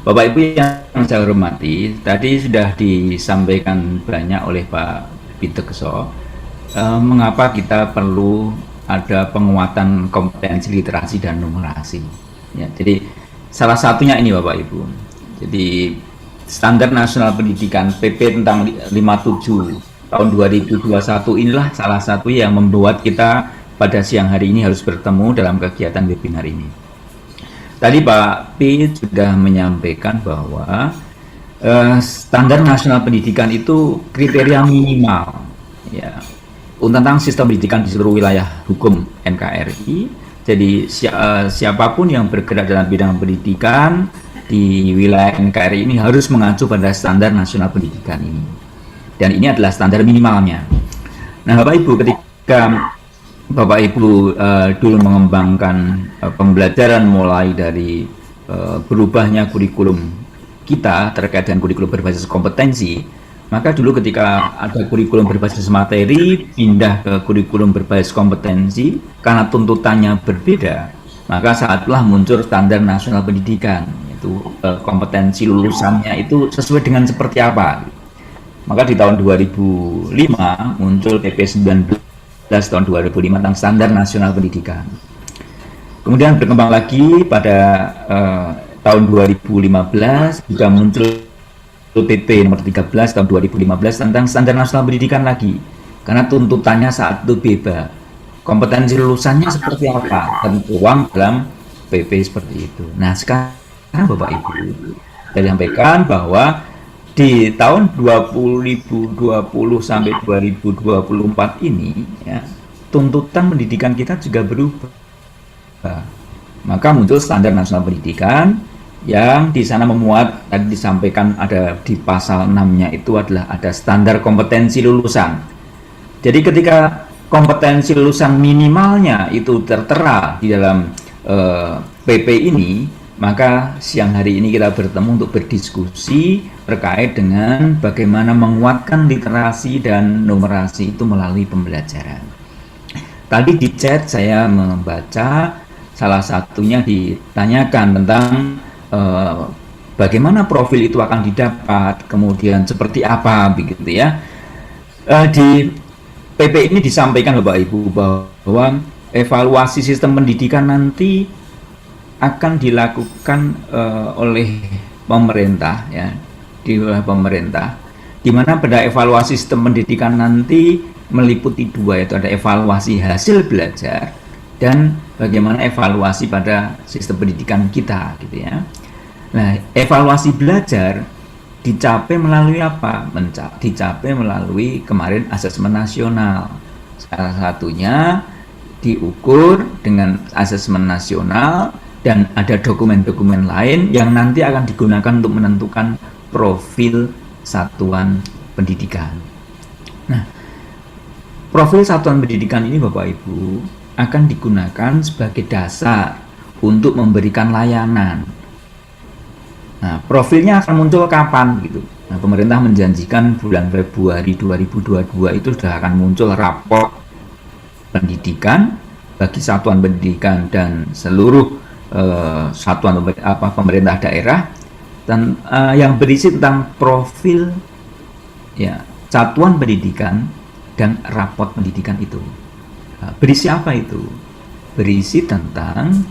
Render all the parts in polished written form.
Bapak Ibu yang saya hormati, tadi sudah disampaikan banyak oleh Pak Pitekso, mengapa kita perlu ada penguatan kompetensi literasi dan numerasi. Ya, jadi salah satunya ini Bapak Ibu. Jadi Standar Nasional Pendidikan PP tentang 57 tahun 2021 inilah salah satu yang membuat kita pada siang hari ini harus bertemu dalam kegiatan webinar ini. Tadi Pak P sudah menyampaikan bahwa standar nasional pendidikan itu kriteria minimal ya tentang sistem pendidikan di seluruh wilayah hukum NKRI. Jadi siapapun yang bergerak dalam bidang pendidikan di wilayah NKRI ini harus mengacu pada standar nasional pendidikan ini. Dan ini adalah standar minimalnya. Nah, Bapak Ibu, ketika Bapak Ibu dulu mengembangkan pembelajaran mulai dari berubahnya kurikulum kita terkait dengan kurikulum berbasis kompetensi, maka dulu ketika ada kurikulum berbasis materi pindah ke kurikulum berbasis kompetensi karena tuntutannya berbeda, maka saatlah muncul standar nasional pendidikan, yaitu kompetensi lulusannya itu sesuai dengan seperti apa. Maka di tahun 2005 muncul PP 19 tahun 2005 tentang standar nasional pendidikan. Kemudian berkembang lagi pada tahun 2015 juga muncul PP nomor 13 tahun 2015 tentang standar nasional pendidikan lagi. Karena tuntutannya saat itu beda. Kompetensi lulusannya seperti apa dan uang dalam PP seperti itu. Nah, sekarang Bapak Ibu saya sampaikan bahwa di tahun 2020 sampai 2024 ini ya, tuntutan pendidikan kita juga berubah. Maka muncul standar nasional pendidikan yang di sana memuat, tadi disampaikan ada di pasal 6-nya itu adalah ada standar kompetensi lulusan. Jadi ketika kompetensi lulusan minimalnya itu tertera di dalam PP ini, maka siang hari ini kita bertemu untuk berdiskusi terkait dengan bagaimana menguatkan literasi dan numerasi itu melalui pembelajaran. Tadi di chat saya membaca salah satunya ditanyakan tentang bagaimana profil itu akan didapat, kemudian seperti apa begitu ya. Di PP ini disampaikan Bapak Ibu bahwa evaluasi sistem pendidikan nanti akan dilakukan oleh pemerintah ya, di wilayah pemerintah, di mana pada evaluasi sistem pendidikan nanti meliputi dua, yaitu ada evaluasi hasil belajar dan bagaimana evaluasi pada sistem pendidikan kita gitu ya. Nah, evaluasi belajar dicapai melalui apa? Dicapai melalui kemarin asesmen nasional. Salah satunya diukur dengan asesmen nasional dan ada dokumen-dokumen lain yang nanti akan digunakan untuk menentukan profil satuan pendidikan. Nah, profil satuan pendidikan ini Bapak Ibu akan digunakan sebagai dasar untuk memberikan layanan. Nah, profilnya akan muncul kapan gitu. Nah, pemerintah menjanjikan bulan Februari 2022 itu sudah akan muncul rapor pendidikan bagi satuan pendidikan dan seluruh satuan pemerintah daerah dan yang berisi tentang profil ya satuan pendidikan dan raport pendidikan itu. Berisi apa itu? Berisi tentang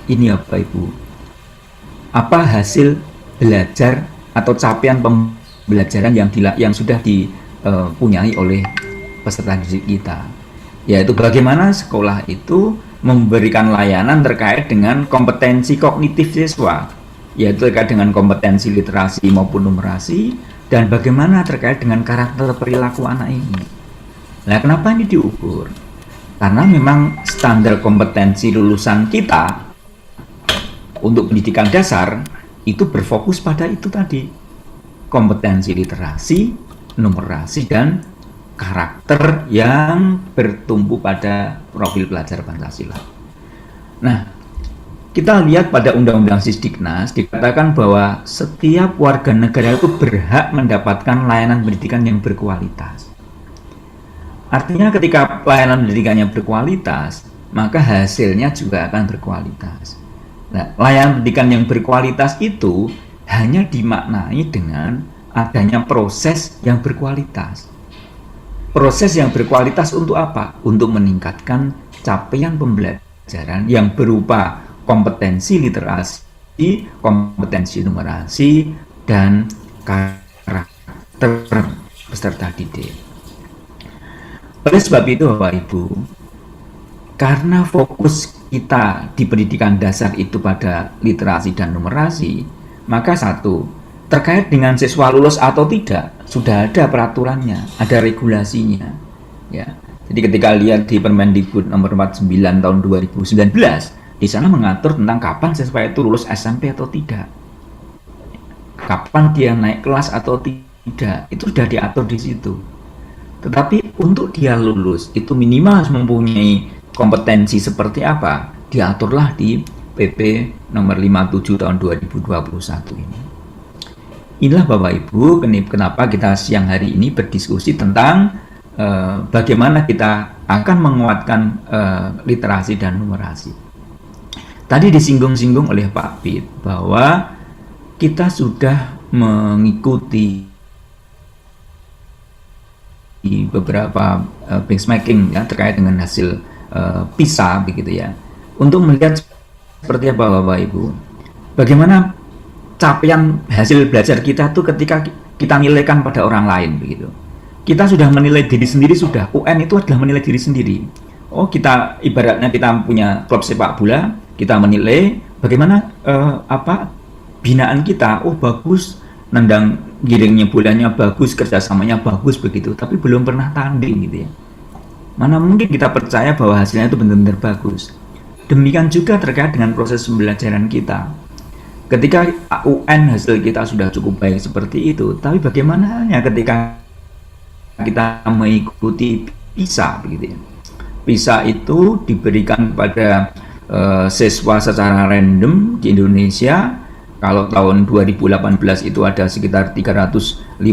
ini Bapak Ibu, apa hasil belajar atau capaian pembelajaran yang sudah dipunyai oleh peserta didik kita, yaitu bagaimana sekolah itu memberikan layanan terkait dengan kompetensi kognitif siswa, yaitu terkait dengan kompetensi literasi maupun numerasi, dan bagaimana terkait dengan karakter perilaku anak ini. Nah, kenapa ini diukur? Karena memang standar kompetensi lulusan kita untuk pendidikan dasar itu berfokus pada itu tadi, kompetensi literasi, numerasi, dan karakter yang bertumpu pada profil pelajar Pancasila. Nah, kita lihat pada Undang-Undang Sisdiknas dikatakan bahwa setiap warga negara itu berhak mendapatkan layanan pendidikan yang berkualitas. Artinya ketika pelayanan pendidikannya berkualitas, maka hasilnya juga akan berkualitas. Nah, layanan pendidikan yang berkualitas itu hanya dimaknai dengan adanya proses yang berkualitas. Proses yang berkualitas untuk apa? Untuk meningkatkan capaian pembelajaran yang berupa kompetensi literasi, kompetensi numerasi, dan karakter peserta didik. Oleh sebab itu Bapak Ibu, karena fokus kita di pendidikan dasar itu pada literasi dan numerasi, maka satu, terkait dengan siswa lulus atau tidak, sudah ada peraturannya, ada regulasinya. Ya. Jadi ketika lihat di Permendikbud nomor 49 tahun 2019, di sana mengatur tentang kapan siswa itu lulus SMP atau tidak. Kapan dia naik kelas atau tidak, itu sudah diatur di situ. Tetapi untuk dia lulus, itu minimal harus mempunyai kompetensi seperti apa, diaturlah di PP nomor 57 tahun 2021 ini. Inilah Bapak Ibu, kenapa kita siang hari ini berdiskusi tentang bagaimana kita akan menguatkan literasi dan numerasi. Tadi disinggung-singgung oleh Pak Pit bahwa kita sudah mengikuti beberapa benchmarking ya terkait dengan hasil PISA begitu ya, untuk melihat seperti apa Bapak Ibu, bagaimana capaian hasil belajar kita tuh ketika kita nilaikan pada orang lain begitu. Kita sudah menilai diri sendiri, sudah UN itu adalah menilai diri sendiri. Oh, kita ibaratnya kita punya klub sepak bola, kita menilai bagaimana binaan kita. Oh, bagus, nendang giringnya bolanya bagus, kerjasamanya bagus begitu, tapi belum pernah tanding gitu ya. Mana mungkin kita percaya bahwa hasilnya itu benar-benar bagus. Demikian juga terkait dengan proses pembelajaran kita. Ketika UN hasil kita sudah cukup baik seperti itu, tapi bagaimana ketika kita mengikuti PISA begitu ya. PISA itu diberikan kepada siswa secara random di Indonesia. Kalau tahun 2018 itu ada sekitar 356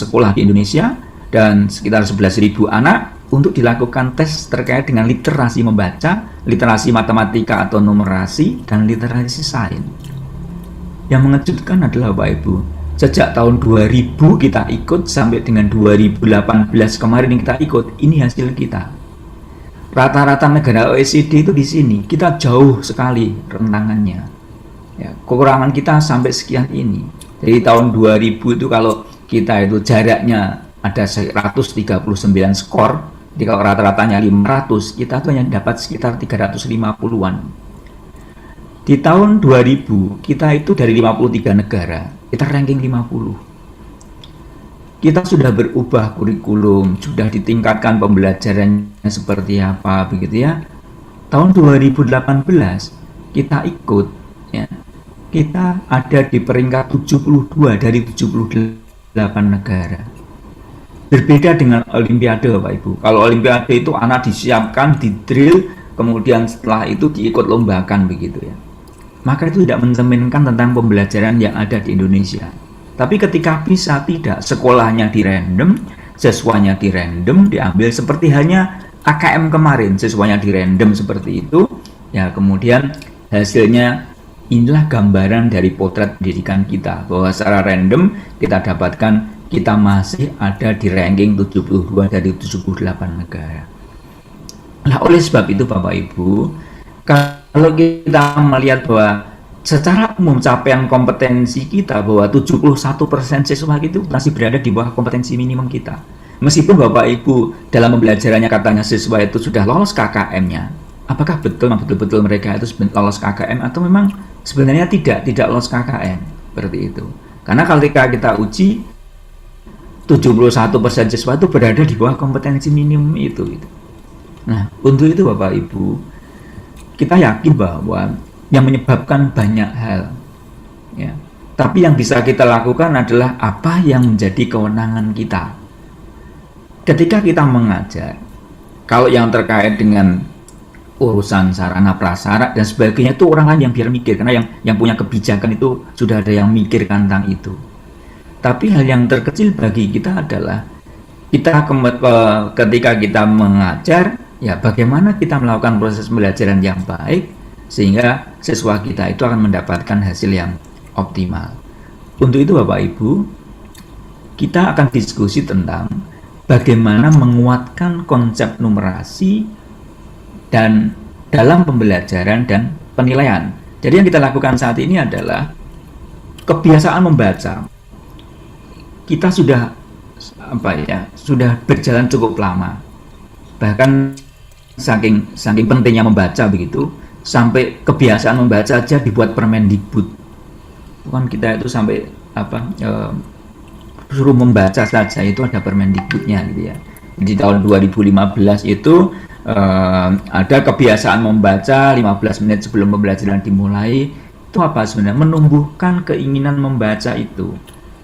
sekolah di Indonesia dan sekitar 11.000 anak untuk dilakukan tes terkait dengan literasi membaca, literasi matematika atau numerasi, dan literasi sains. Yang mengejutkan adalah Bapak Ibu, sejak tahun 2000 kita ikut sampai dengan 2018 kemarin yang kita ikut, ini hasil kita. Rata-rata negara OECD itu di sini, kita jauh sekali rentangannya. Ya, kekurangan kita sampai sekian ini. Jadi tahun 2000 itu kalau kita itu jaraknya ada 139 skor, jadi kalau rata-ratanya 500, kita tuh hanya dapat sekitar 350-an. Di tahun 2000, kita itu dari 53 negara, kita ranking 50. Kita sudah berubah kurikulum, sudah ditingkatkan pembelajarannya seperti apa, begitu ya. Tahun 2018, kita ikut, ya. Kita ada di peringkat 72 dari 78 negara. Berbeda dengan Olimpiade, Bapak Ibu. Kalau Olimpiade itu anak disiapkan, di drill, kemudian setelah itu diikut lombakan, begitu ya. Maka itu tidak mencerminkan tentang pembelajaran yang ada di Indonesia. Tapi ketika PISA tidak, sekolahnya di random, siswanya di random, diambil seperti hanya AKM kemarin, siswanya di random seperti itu, ya kemudian hasilnya inilah gambaran dari potret pendidikan kita, bahwa secara random kita dapatkan kita masih ada di ranking 72 dari 78 negara. Nah, oleh sebab itu Bapak Ibu, kalau kita melihat bahwa secara umum capaian kompetensi kita bahwa 71% siswa itu masih berada di bawah kompetensi minimum kita. Meskipun Bapak Ibu dalam pembelajarannya katanya siswa itu sudah lolos KKM-nya, apakah betul-betul mereka itu lolos KKM atau memang sebenarnya tidak lolos KKM seperti itu? Karena ketika kita uji 71% siswa itu berada di bawah kompetensi minimum itu. Nah, untuk itu Bapak Ibu, kita yakin bahwa yang menyebabkan banyak hal, ya. Tapi yang bisa kita lakukan adalah apa yang menjadi kewenangan kita. Ketika kita mengajar, kalau yang terkait dengan urusan sarana prasarana dan sebagainya itu orang lain yang biar mikir, karena yang punya kebijakan itu sudah ada yang mikir tentang itu. Tapi hal yang terkecil bagi kita adalah kita ketika kita mengajar, ya bagaimana kita melakukan proses pembelajaran yang baik sehingga siswa kita itu akan mendapatkan hasil yang optimal. Untuk itu Bapak Ibu, kita akan diskusi tentang bagaimana menguatkan konsep numerasi dan dalam pembelajaran dan penilaian. Jadi yang kita lakukan saat ini adalah kebiasaan membaca. Kita sudah sudah berjalan cukup lama. Bahkan saking pentingnya membaca begitu, sampai kebiasaan membaca aja dibuat Permendikbud. Kan kita itu sampai suruh membaca saja itu ada Permendikbudnya gitu ya. Di tahun 2015 itu ada kebiasaan membaca 15 menit sebelum pembelajaran dimulai. Itu apa sebenarnya? Menumbuhkan keinginan membaca itu.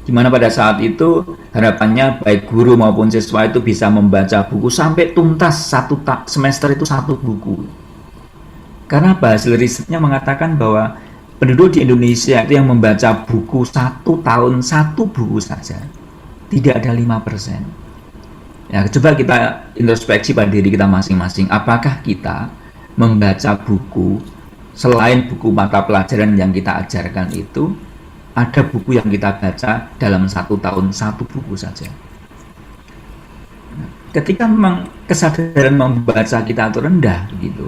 Dimana pada saat itu harapannya baik guru maupun siswa itu bisa membaca buku sampai tuntas satu semester itu satu buku. Karena hasil risetnya mengatakan bahwa penduduk di Indonesia itu yang membaca buku satu tahun satu buku saja tidak ada 5%. Ya, coba kita introspeksi pada diri kita masing-masing. Apakah kita membaca buku selain buku mata pelajaran yang kita ajarkan itu, ada buku yang kita baca dalam satu tahun satu buku saja? Ketika memang kesadaran membaca kita itu rendah gitu,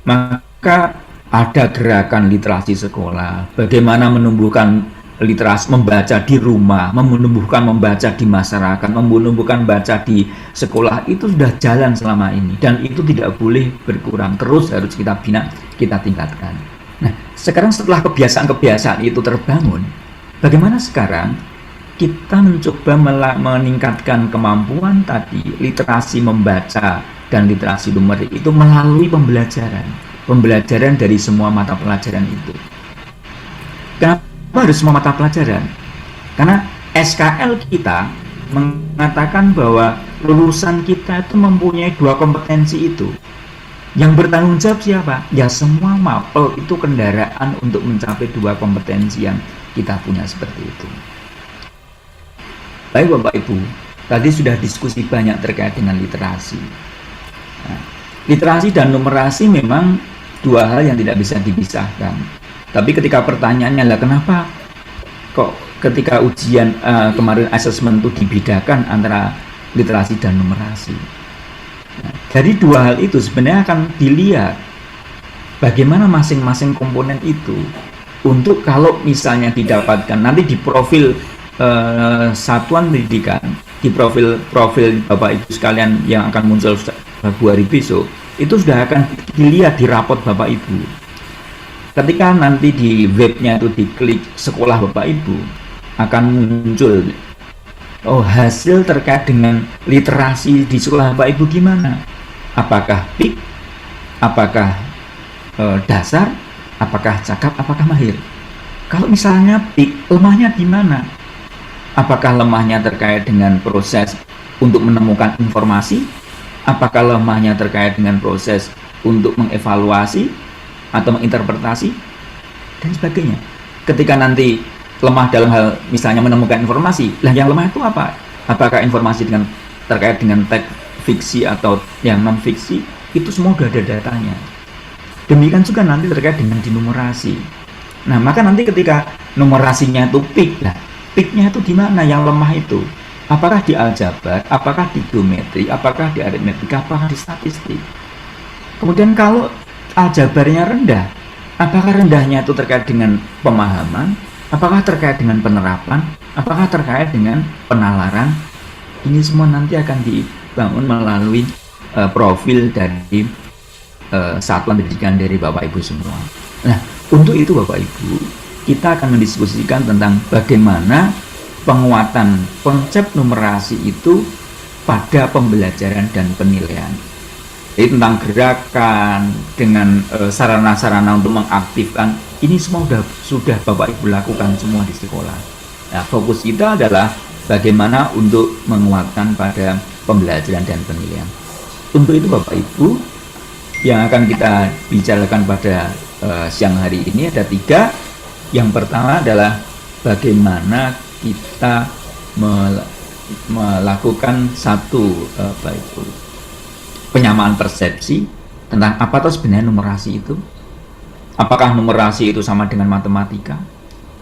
maka ada gerakan literasi sekolah, bagaimana menumbuhkan literasi membaca di rumah, menumbuhkan membaca di masyarakat, menumbuhkan baca di sekolah, itu sudah jalan selama ini dan itu tidak boleh berkurang, terus harus kita bina, kita tingkatkan. Nah, sekarang setelah kebiasaan-kebiasaan itu terbangun, bagaimana sekarang kita mencoba meningkatkan kemampuan tadi, literasi membaca dan literasi numerik itu melalui pembelajaran dari semua mata pelajaran itu. Kenapa harus semua mata pelajaran? Karena SKL kita mengatakan bahwa lulusan kita itu mempunyai 2 kompetensi itu. Yang bertanggung jawab siapa? Ya semua mapel itu kendaraan untuk mencapai 2 kompetensi yang kita punya seperti itu. Baik Bapak Ibu, tadi sudah diskusi banyak terkait dengan literasi. Nah, literasi dan numerasi memang 2 hal yang tidak bisa dipisahkan. Tapi ketika pertanyaannya adalah kenapa kok ketika ujian kemarin asesmen itu dibedakan antara literasi dan numerasi. Nah, dari 2 hal itu sebenarnya akan dilihat bagaimana masing-masing komponen itu untuk kalau misalnya didapatkan nanti di profil satuan pendidikan, di profil Bapak Ibu sekalian yang akan muncul Februari besok, itu sudah akan dilihat di rapot Bapak Ibu. Ketika nanti di webnya itu diklik sekolah Bapak Ibu, akan muncul hasil terkait dengan literasi di sekolah Bapak Ibu gimana? Apakah PIK? Apakah dasar? Apakah cakap? Apakah mahir? Kalau misalnya PIK, lemahnya di mana? Apakah lemahnya terkait dengan proses untuk menemukan informasi? Apakah lemahnya terkait dengan proses untuk mengevaluasi atau menginterpretasi dan sebagainya? Ketika nanti lemah dalam hal misalnya menemukan informasi, lah yang lemah itu apa? Apakah informasi terkait dengan teks fiksi atau yang non fiksi? Itu semua sudah ada datanya. Demikian juga nanti terkait dengan numerasi. Nah, maka nanti ketika numerasinya itu PIK, lah PIK-nya itu di mana yang lemah itu? Apakah di aljabar, apakah di geometri, apakah di aritmetika, apakah di statistik? Kemudian kalau aljabarnya rendah, apakah rendahnya itu terkait dengan pemahaman, apakah terkait dengan penerapan, apakah terkait dengan penalaran? Ini semua nanti akan dibangun melalui profil dari satuan pendidikan dari Bapak Ibu semua. Nah, untuk itu Bapak Ibu, kita akan mendiskusikan tentang bagaimana penguatan konsep numerasi itu pada pembelajaran dan penilaian. Jadi tentang gerakan dengan sarana-sarana untuk mengaktifkan, ini semua sudah Bapak Ibu lakukan semua di sekolah. Nah, fokus kita adalah bagaimana untuk menguatkan pada pembelajaran dan penilaian. Untuk itu Bapak Ibu, yang akan kita bicarakan pada siang hari ini ada 3. Yang pertama adalah bagaimana kita melakukan satu penyamaan persepsi tentang apa tuh sebenarnya numerasi itu. Apakah numerasi itu sama dengan matematika?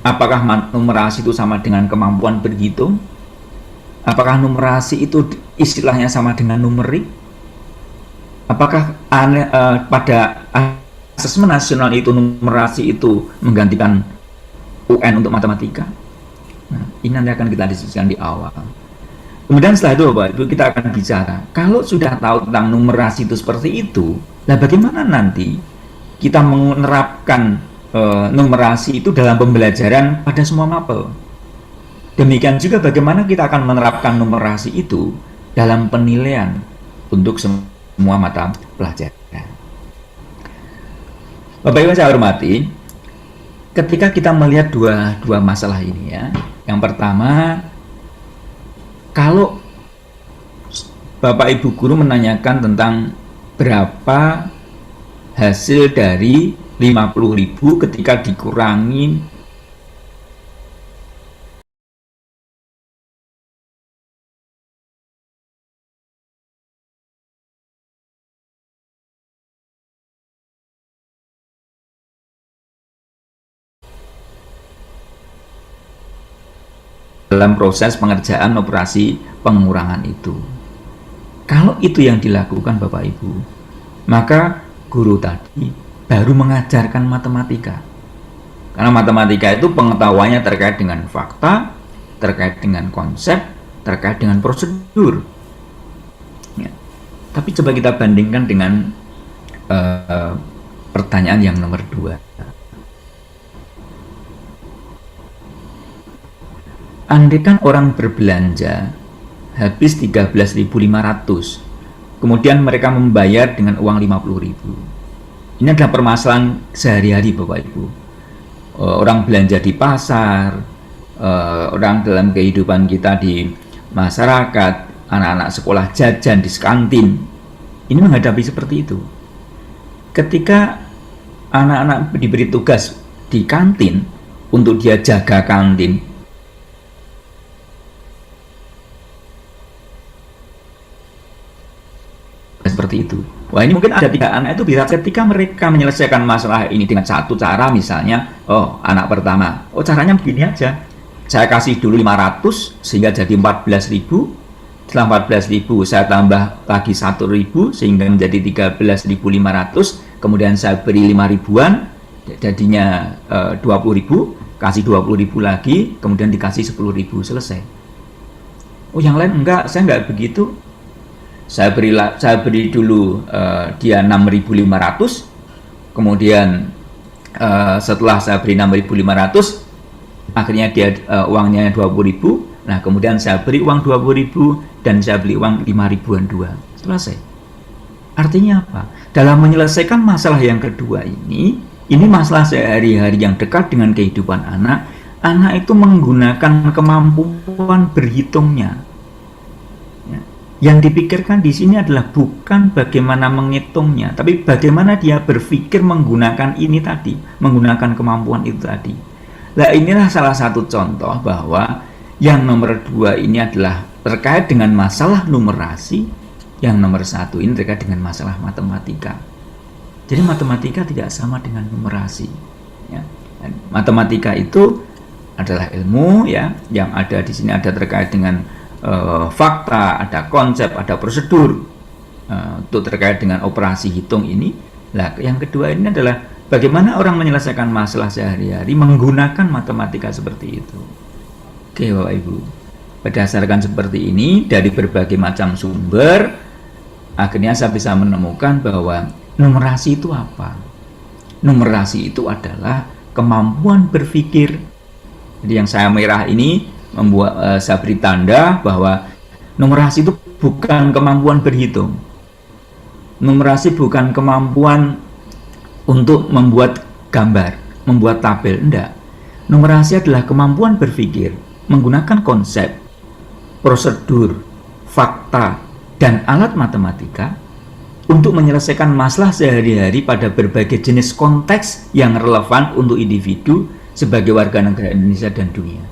Apakah numerasi itu sama dengan kemampuan berhitung? Apakah numerasi itu istilahnya sama dengan numerik? Apakah pada asesmen nasional itu numerasi itu menggantikan UN untuk matematika? Nah, ini nanti akan kita diskusikan di awal. Kemudian setelah itu Bapak Ibu kita akan bicara, kalau sudah tahu tentang numerasi itu seperti itu, nah bagaimana nanti kita menerapkan numerasi itu dalam pembelajaran pada semua mapel. Demikian juga bagaimana kita akan menerapkan numerasi itu dalam penilaian untuk semua mata pelajaran. Bapak Ibu saya hormati, ketika kita melihat dua masalah ini ya, yang pertama, kalau Bapak Ibu guru menanyakan tentang berapa hasil dari 50.000 ketika dikurangi dalam proses pengerjaan operasi pengurangan itu. Kalau itu yang dilakukan Bapak Ibu, maka guru tadi baru mengajarkan matematika. Karena matematika itu pengetahuannya terkait dengan fakta, terkait dengan konsep, terkait dengan prosedur. Ya. Tapi coba kita bandingkan dengan pertanyaan yang nomor 2. Andaikan orang berbelanja habis 13.500, kemudian mereka membayar dengan uang 50.000. Ini adalah permasalahan sehari-hari Bapak Ibu. Orang belanja di pasar, orang dalam kehidupan kita di masyarakat, anak-anak sekolah jajan di kantin, ini menghadapi seperti itu. Ketika anak-anak diberi tugas di kantin untuk dia jaga kantin, seperti itu. Wah, ini mungkin ada 3 anak itu bisa ketika mereka menyelesaikan masalah ini dengan satu cara, misalnya, anak pertama, caranya begini aja, saya kasih dulu 500 sehingga jadi 14.000, setelah 14.000 saya tambah lagi 1.000 sehingga menjadi 13.500, kemudian saya beri 5.000-an jadinya 20.000, kasih 20.000 lagi, kemudian dikasih 10.000, selesai. Yang lain enggak, saya enggak begitu. Saya beri dulu dia 6.500, kemudian setelah saya beri 6.500, akhirnya dia uangnya 20.000. Nah, kemudian saya beri uang 20.000 dan saya beli uang 5.000-an 2. Selesai. Artinya apa? Dalam menyelesaikan masalah yang kedua ini masalah sehari-hari yang dekat dengan kehidupan anak itu menggunakan kemampuan berhitungnya. Yang dipikirkan di sini adalah bukan bagaimana menghitungnya, tapi bagaimana dia berpikir menggunakan ini tadi, menggunakan kemampuan itu tadi. Nah, inilah salah satu contoh bahwa yang nomor 2 ini adalah terkait dengan masalah numerasi, yang nomor 1 ini terkait dengan masalah matematika. Jadi matematika tidak sama dengan numerasi. Ya. Matematika itu adalah ilmu ya, yang ada di sini ada terkait dengan fakta, ada konsep, ada prosedur untuk terkait dengan operasi hitung ini. Nah, yang kedua ini adalah bagaimana orang menyelesaikan masalah sehari-hari menggunakan matematika seperti itu. Oke Bapak Ibu, berdasarkan seperti ini dari berbagai macam sumber, akhirnya saya bisa menemukan bahwa numerasi itu apa? Numerasi itu adalah kemampuan berpikir. Jadi yang saya merah ini membuat saya beri tanda bahwa numerasi itu bukan kemampuan berhitung. Numerasi bukan kemampuan untuk membuat gambar, membuat tabel, enggak. Numerasi adalah kemampuan berpikir menggunakan konsep, prosedur, fakta, dan alat matematika untuk menyelesaikan masalah sehari-hari pada berbagai jenis konteks yang relevan untuk individu sebagai warga negara Indonesia dan dunia.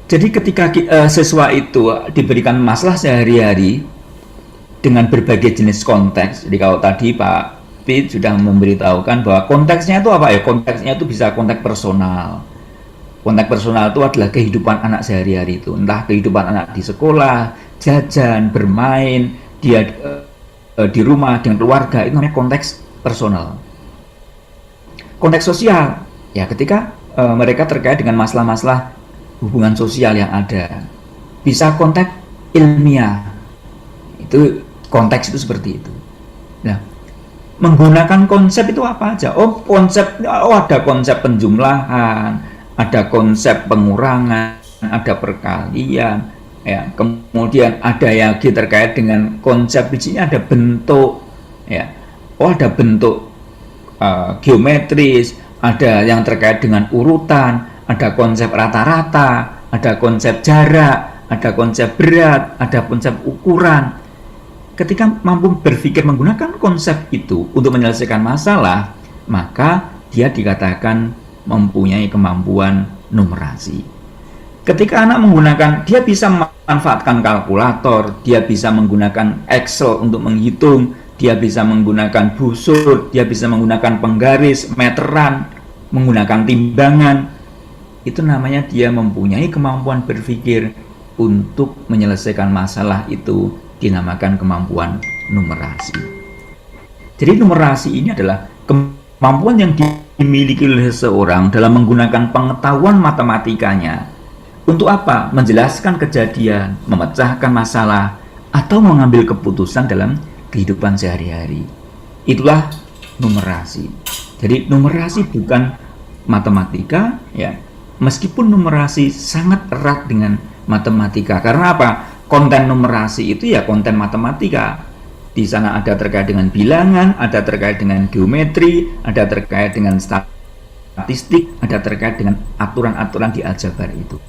Jadi ketika siswa itu diberikan masalah sehari-hari dengan berbagai jenis konteks. Jadi kalau tadi Pak Pit sudah memberitahukan bahwa konteksnya itu apa ya? Konteksnya itu bisa konteks personal. Konteks personal itu adalah kehidupan anak sehari-hari itu. Entah kehidupan anak di sekolah, jajan, bermain, dia di rumah dengan keluarga, itu namanya konteks personal. Konteks sosial, ya ketika mereka terkait dengan masalah-masalah hubungan sosial yang ada. Bisa konteks ilmiah, itu konteks itu seperti itu. Nah, menggunakan konsep itu apa aja? Ada konsep penjumlahan, ada konsep pengurangan, ada perkalian, ya. Kemudian ada yang terkait dengan konsep di sini ada bentuk, ya. Ada bentuk geometris, ada yang terkait dengan urutan, ada konsep rata-rata, ada konsep jarak, ada konsep berat, ada konsep ukuran. Ketika mampu berpikir menggunakan konsep itu untuk menyelesaikan masalah, maka dia dikatakan mempunyai kemampuan numerasi. Ketika anak menggunakan, dia bisa memanfaatkan kalkulator, dia bisa menggunakan Excel untuk menghitung, dia bisa menggunakan busur, dia bisa menggunakan penggaris, meteran, menggunakan timbangan. Itu namanya dia mempunyai kemampuan berpikir untuk menyelesaikan masalah, itu dinamakan kemampuan numerasi. Jadi numerasi ini adalah kemampuan yang dimiliki oleh seseorang dalam menggunakan pengetahuan matematikanya untuk apa? Menjelaskan kejadian, memecahkan masalah, atau mengambil keputusan dalam kehidupan sehari-hari. Itulah numerasi. Jadi numerasi bukan matematika, ya. Meskipun numerasi sangat erat dengan matematika. Karena apa? Konten numerasi itu ya konten matematika. Di sana ada terkait dengan bilangan, ada terkait dengan geometri, ada terkait dengan statistik, ada terkait dengan aturan-aturan di aljabar itu.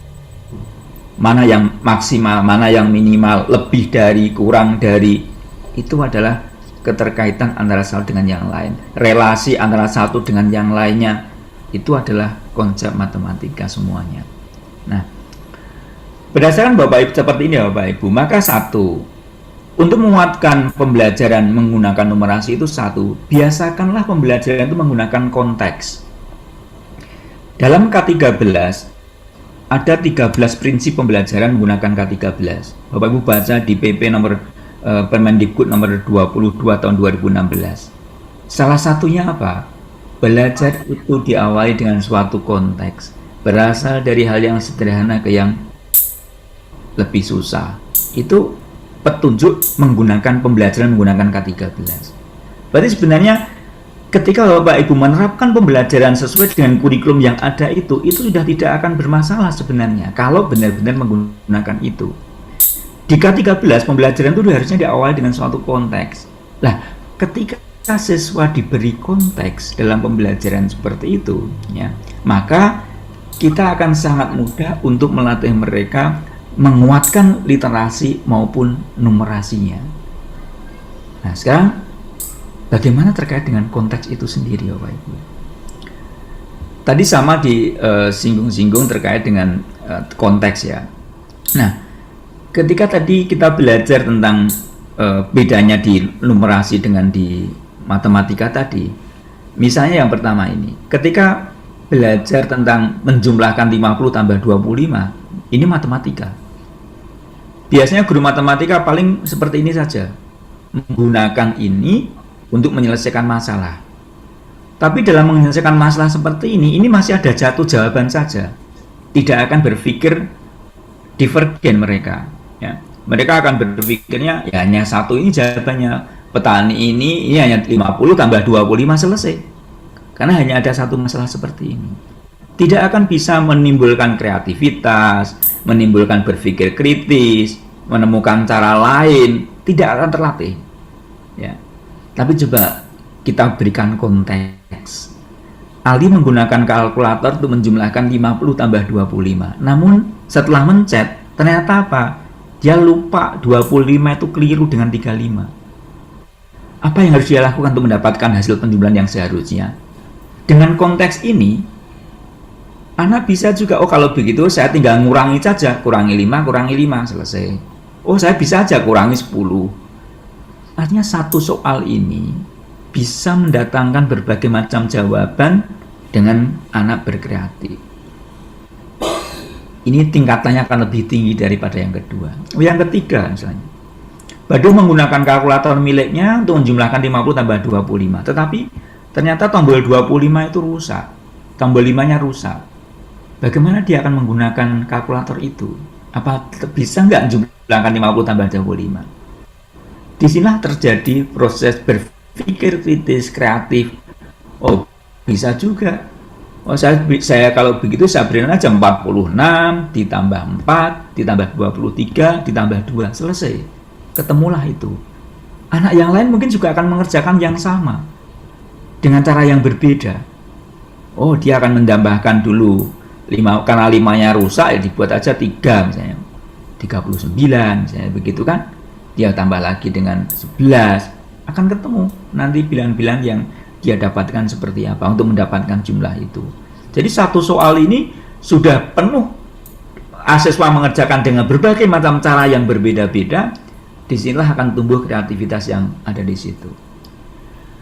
Mana yang maksimal, mana yang minimal, lebih dari, kurang dari, itu adalah keterkaitan antara satu dengan yang lain. Relasi antara satu dengan yang lainnya, itu adalah konsep matematika semuanya. Nah, berdasarkan Bapak Ibu seperti ini ya Bapak Ibu, maka satu, untuk menguatkan pembelajaran menggunakan numerasi itu satu, biasakanlah pembelajaran itu menggunakan konteks. Dalam K13, ada 13 prinsip pembelajaran menggunakan K13. Bapak Ibu baca di PP nomor Permendikbud nomor 22 tahun 2016. Salah satunya apa? Belajar itu diawali dengan suatu konteks, berasal dari hal yang sederhana ke yang lebih susah. Itu petunjuk menggunakan pembelajaran menggunakan K13. Berarti sebenarnya ketika Bapak Ibu menerapkan pembelajaran sesuai dengan kurikulum yang ada itu sudah tidak akan bermasalah sebenarnya kalau benar-benar menggunakan itu. Di K13 pembelajaran itu harusnya diawali dengan suatu konteks. Nah, ketika siswa diberi konteks dalam pembelajaran seperti itu, ya, maka kita akan sangat mudah untuk melatih mereka menguatkan literasi maupun numerasinya. Nah, sekarang bagaimana terkait dengan konteks itu sendiri, Bapak Ibu? Tadi sama disinggung-singgung terkait dengan konteks ya. Nah, ketika tadi kita belajar tentang bedanya di numerasi dengan di matematika tadi, misalnya yang pertama ini, ketika belajar tentang menjumlahkan 50 tambah 25, ini matematika. Biasanya guru matematika paling seperti ini saja, menggunakan ini untuk menyelesaikan masalah. Tapi dalam menyelesaikan masalah seperti ini masih ada jatuh jawaban saja. Tidak akan berpikir divergen mereka. Ya. Mereka akan berpikirnya ya hanya satu ini jawabannya. Petani ini hanya 50 tambah 25 selesai. Karena hanya ada satu masalah seperti ini. Tidak akan bisa menimbulkan kreativitas, menimbulkan berpikir kritis, menemukan cara lain, tidak akan terlatih. Ya. Tapi coba kita berikan konteks. Ali menggunakan kalkulator untuk menjumlahkan 50 tambah 25. Namun setelah mencet, ternyata apa? Dia lupa 25 itu keliru dengan 35. Apa yang harus dia lakukan untuk mendapatkan hasil penjumlahan yang seharusnya? Dengan konteks ini, anak bisa juga, kalau begitu saya tinggal ngurangi saja, kurangi 5, selesai. Saya bisa aja kurangi 10. Artinya satu soal ini bisa mendatangkan berbagai macam jawaban dengan anak berkreatif. Ini tingkatannya akan lebih tinggi daripada yang kedua. Yang ketiga misalnya, Badu menggunakan kalkulator miliknya untuk menjumlahkan 50 tambah 25. Tetapi ternyata tombol 25 itu rusak. Tombol 5-nya rusak. Bagaimana dia akan menggunakan kalkulator itu? Apa bisa nggak menjumlahkan 50 tambah 25? Disinilah terjadi proses berpikir kritis, kreatif. Oh, bisa juga. Oh, saya kalau begitu saya berikan aja 46 ditambah 4 ditambah 23 ditambah 2, selesai. Ketemulah itu. Anak yang lain mungkin juga akan mengerjakan yang sama dengan cara yang berbeda. Oh, dia akan menambahkan dulu 5, karena 5-nya rusak ya dibuat aja 3 misalnya. 39 misalnya, begitu kan? Dia tambah lagi dengan 11, akan ketemu nanti bilangan-bilangan yang dia dapatkan seperti apa untuk mendapatkan jumlah itu. Jadi satu soal ini sudah penuh siswa mengerjakan dengan berbagai macam cara yang berbeda-beda. Disinilah akan tumbuh kreativitas yang ada di situ.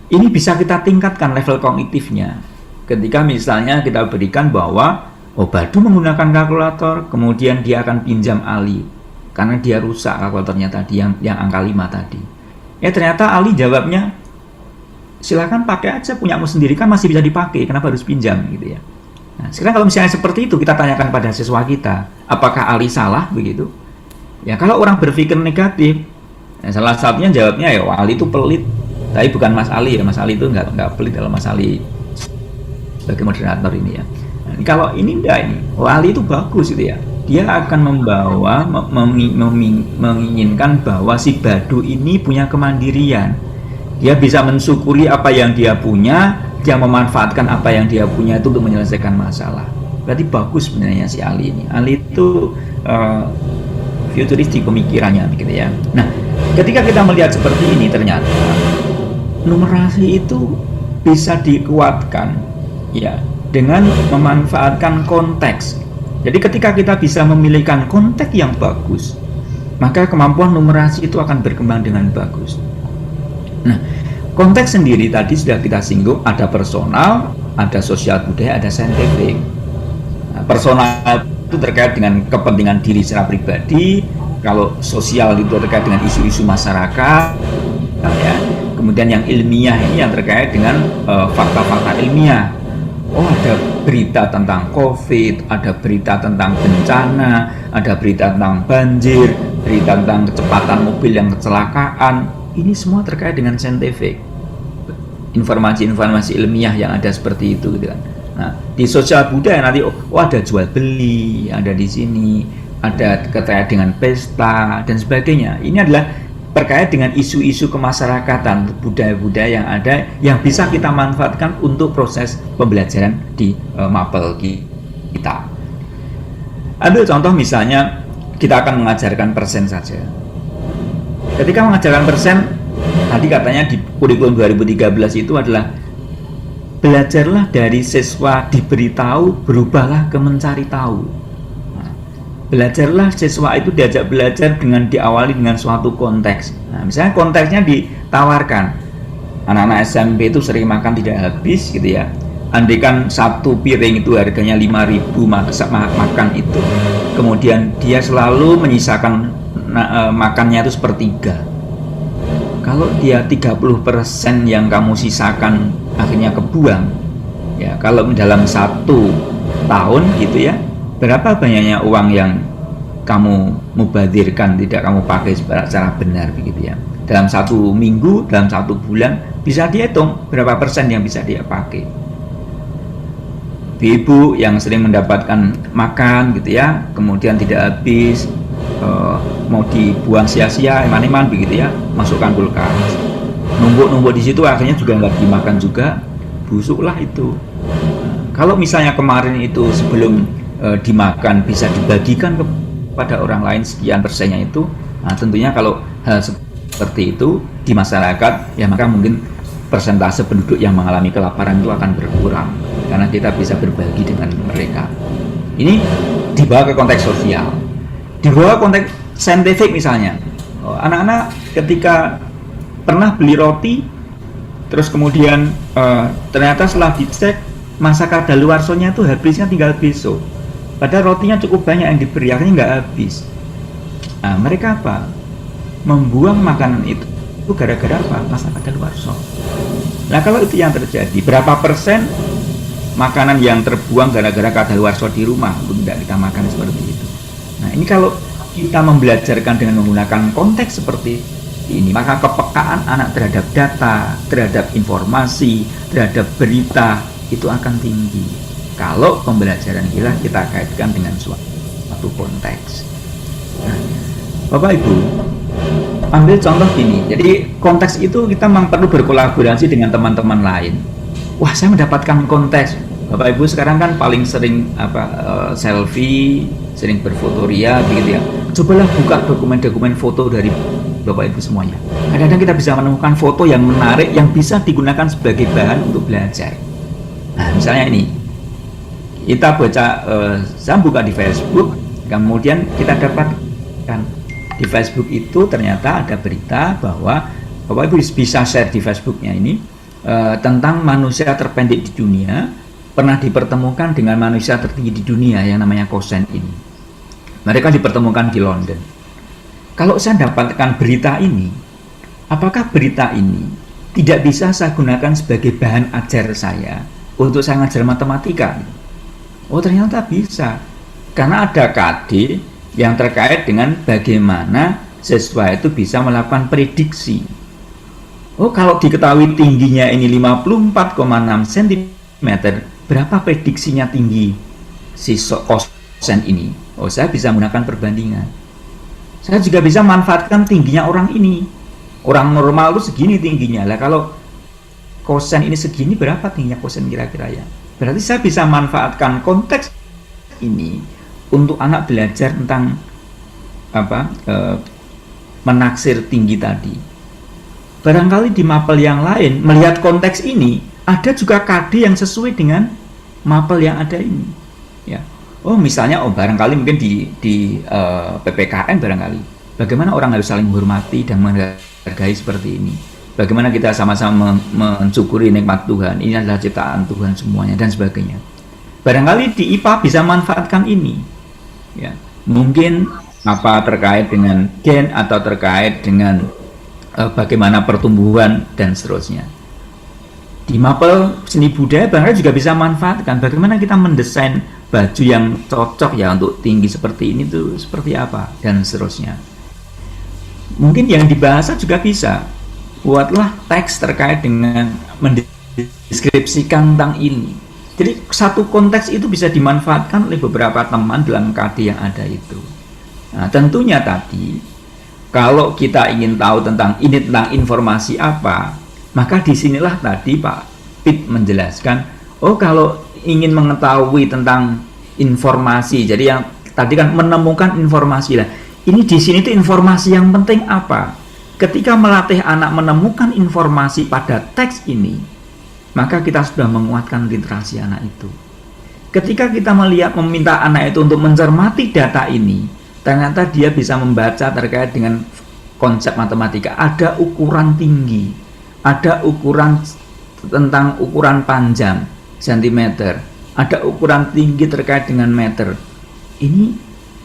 Ini bisa kita tingkatkan level kognitifnya ketika misalnya kita berikan bahwa Badu menggunakan kalkulator, kemudian dia akan pinjam Ali karena dia rusak kalkulatornya tadi yang angka 5 tadi. Ternyata Ali jawabnya, silakan pakai aja punyamu sendiri, kan masih bisa dipakai, kenapa harus pinjam gitu ya. Nah, sekarang kalau misalnya seperti itu kita tanyakan pada siswa kita, apakah Ali salah begitu? Ya kalau orang berpikir negatif, salah satunya jawabnya ya Ali itu pelit, tapi bukan Mas Ali ya, Mas Ali itu nggak pelit kalau Mas Ali sebagai moderator ini ya. Nah, kalau ini enggak, ini Ali itu bagus gitu ya. Dia akan membawa menginginkan bahwa si Badu ini punya kemandirian. Dia bisa mensyukuri apa yang dia punya, dia memanfaatkan apa yang dia punya itu untuk menyelesaikan masalah. Berarti bagus sebenarnya si Ali ini. Ali itu futuristik pemikirannya gitu ya. Nah, ketika kita melihat seperti ini ternyata numerasi itu bisa dikuatkan ya dengan memanfaatkan konteks. Jadi ketika kita bisa memilihkan konteks yang bagus, maka kemampuan numerasi itu akan berkembang dengan bagus. Nah, konteks sendiri tadi sudah kita singgung, ada personal, ada sosial budaya, ada saintifik. Nah, personal itu terkait dengan kepentingan diri secara pribadi, kalau sosial itu terkait dengan isu-isu masyarakat, ya. Kemudian yang ilmiah ini yang terkait dengan fakta-fakta ilmiah. Oh, ada berita tentang COVID, ada berita tentang bencana, ada berita tentang banjir, berita tentang kecepatan mobil yang kecelakaan. Ini semua terkait dengan saintifik. Informasi-informasi ilmiah yang ada seperti itu gitu kan. Nah, di sosial budaya nanti ada jual beli, ada di sini, ada terkait dengan pesta dan sebagainya. Ini adalah terkait dengan isu-isu kemasyarakatan, budaya-budaya yang ada yang bisa kita manfaatkan untuk proses pembelajaran di mapel kita. Ambil contoh misalnya kita akan mengajarkan persen saja. Ketika mengajarkan persen, tadi katanya di kurikulum 2013 itu adalah belajarlah dari siswa diberitahu, berubahlah ke mencari tahu. Belajarlah siswa itu diajak belajar dengan diawali dengan suatu konteks. Nah, misalnya konteksnya ditawarkan, anak-anak SMP itu sering makan tidak habis gitu ya. Andaikan satu piring itu harganya 5.000 makan itu, kemudian dia selalu menyisakan makannya itu sepertiga. Kalau dia 30% yang kamu sisakan akhirnya kebuang, ya kalau dalam 1 tahun gitu ya, berapa banyaknya uang yang kamu mubadirkan, tidak kamu pakai secara benar begitu ya. Dalam 1 minggu, dalam 1 bulan bisa dihitung berapa persen yang bisa dia pakai. Ibu yang sering mendapatkan makan gitu ya, kemudian tidak habis, mau dibuang sia-sia, eman-eman begitu ya, masukkan kulkas. Numpuk-numpuk di situ akhirnya juga nggak dimakan juga, busuklah itu. Kalau misalnya kemarin itu sebelum dimakan bisa dibagikan kepada orang lain sekian persennya itu, nah tentunya kalau hal seperti itu di masyarakat ya maka mungkin persentase penduduk yang mengalami kelaparan itu akan berkurang karena kita bisa berbagi dengan mereka. Ini dibawa ke konteks sosial, dibawa konteks saintifik misalnya. Anak-anak ketika pernah beli roti, terus kemudian ternyata setelah dicek masa kadaluarsonya itu habisnya tinggal besok. Padahal rotinya cukup banyak yang diberi, akhirnya nggak habis. Nah, mereka apa? Membuang makanan itu gara-gara apa? Masa kadaluarso. Nah, kalau itu yang terjadi, berapa persen makanan yang terbuang gara-gara kadaluarso di rumah untuk tidak kita makan seperti itu? Nah, ini kalau kita membelajarkan dengan menggunakan konteks seperti ini, maka kepekaan anak terhadap data, terhadap informasi, terhadap berita itu akan tinggi. Kalau pembelajaran kita kaitkan dengan suatu konteks. Nah, Bapak Ibu, ambil contoh gini. Jadi konteks itu kita memang perlu berkolaborasi dengan teman-teman lain. Wah, saya mendapatkan konteks. Bapak Ibu sekarang kan paling sering selfie, sering berfotoria begitu ya. Cobalah buka dokumen-dokumen foto dari Bapak Ibu semuanya. Kadang-kadang kita bisa menemukan foto yang menarik yang bisa digunakan sebagai bahan untuk belajar. Nah, misalnya ini, kita baca, saya buka di Facebook, kemudian kita dapatkan di Facebook itu ternyata ada berita bahwa Bapak Ibu bisa share di Facebooknya ini tentang manusia terpendek di dunia pernah dipertemukan dengan manusia tertinggi di dunia yang namanya Kosen ini. Mereka dipertemukan di London. Kalau saya dapatkan berita ini, apakah berita ini tidak bisa saya gunakan sebagai bahan ajar saya untuk saya ngajar matematika? Oh, ternyata bisa. Karena ada KD yang terkait dengan bagaimana siswa itu bisa melakukan prediksi. Oh, kalau diketahui tingginya ini 54,6 cm, berapa prediksinya tinggi si kosen ini? Oh, saya bisa menggunakan perbandingan. Saya juga bisa manfaatkan tingginya orang ini. Orang normal itu segini tingginya. Lah kalau kosen ini segini, berapa tingginya kosen kira-kira ya? Berarti saya bisa manfaatkan konteks ini untuk anak belajar tentang menaksir tinggi tadi. Barangkali di mapel yang lain melihat konteks ini ada juga KD yang sesuai dengan mapel yang ada ini. Ya, oh misalnya barangkali mungkin di PPKN barangkali bagaimana orang harus saling menghormati dan menghargai seperti ini. Bagaimana kita sama-sama mensyukuri nikmat Tuhan. Ini adalah ciptaan Tuhan semuanya dan sebagainya. Barangkali di IPA bisa manfaatkan ini. Ya, mungkin terkait dengan gen atau terkait dengan bagaimana pertumbuhan dan seterusnya. Di mapel seni budaya barangkali juga bisa manfaatkan bagaimana kita mendesain baju yang cocok ya untuk tinggi seperti ini tuh seperti apa dan seterusnya. Mungkin yang di bahasa juga bisa. Buatlah teks terkait dengan mendeskripsikan tentang ini. Jadi satu konteks itu bisa dimanfaatkan oleh beberapa teman dalam KD yang ada itu. Nah, tentunya tadi kalau kita ingin tahu tentang informasi apa, maka disinilah tadi Pak Pit menjelaskan, oh kalau ingin mengetahui tentang informasi, jadi yang tadi kan menemukan informasi lah. Ini di sini tuh informasi yang penting apa? Ketika melatih anak menemukan informasi pada teks ini, maka kita sudah menguatkan literasi anak itu. Ketika kita meminta anak itu untuk mencermati data ini, ternyata dia bisa membaca terkait dengan konsep matematika. Ada ukuran tinggi, ada ukuran tentang ukuran panjang, sentimeter, ada ukuran tinggi terkait dengan meter. Ini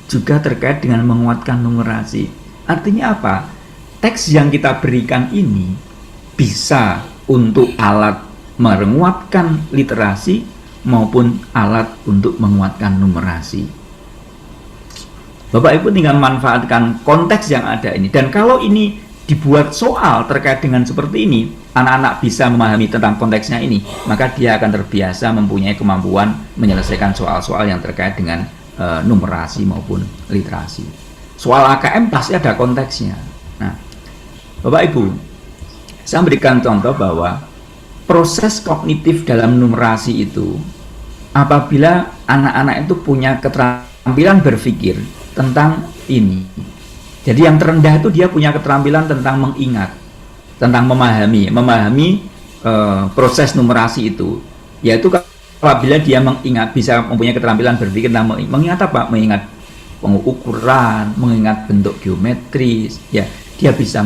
juga terkait dengan menguatkan numerasi. Artinya apa? Teks yang kita berikan ini bisa untuk alat menguatkan literasi maupun alat untuk menguatkan numerasi. Bapak Ibu tinggal manfaatkan konteks yang ada ini. Dan kalau ini dibuat soal terkait dengan seperti ini, anak-anak bisa memahami tentang konteksnya ini, maka dia akan terbiasa mempunyai kemampuan menyelesaikan soal-soal yang terkait dengan numerasi maupun literasi. Soal AKM pasti ada konteksnya. Nah, Bapak Ibu, saya berikan contoh bahwa proses kognitif dalam numerasi itu apabila anak-anak itu punya keterampilan berpikir tentang ini. Jadi yang terendah itu dia punya keterampilan tentang mengingat, tentang memahami proses numerasi itu, yaitu apabila dia mengingat, bisa mempunyai keterampilan berpikir tentang mengingat apa? Mengingat pengukuran, mengingat bentuk geometris, ya dia bisa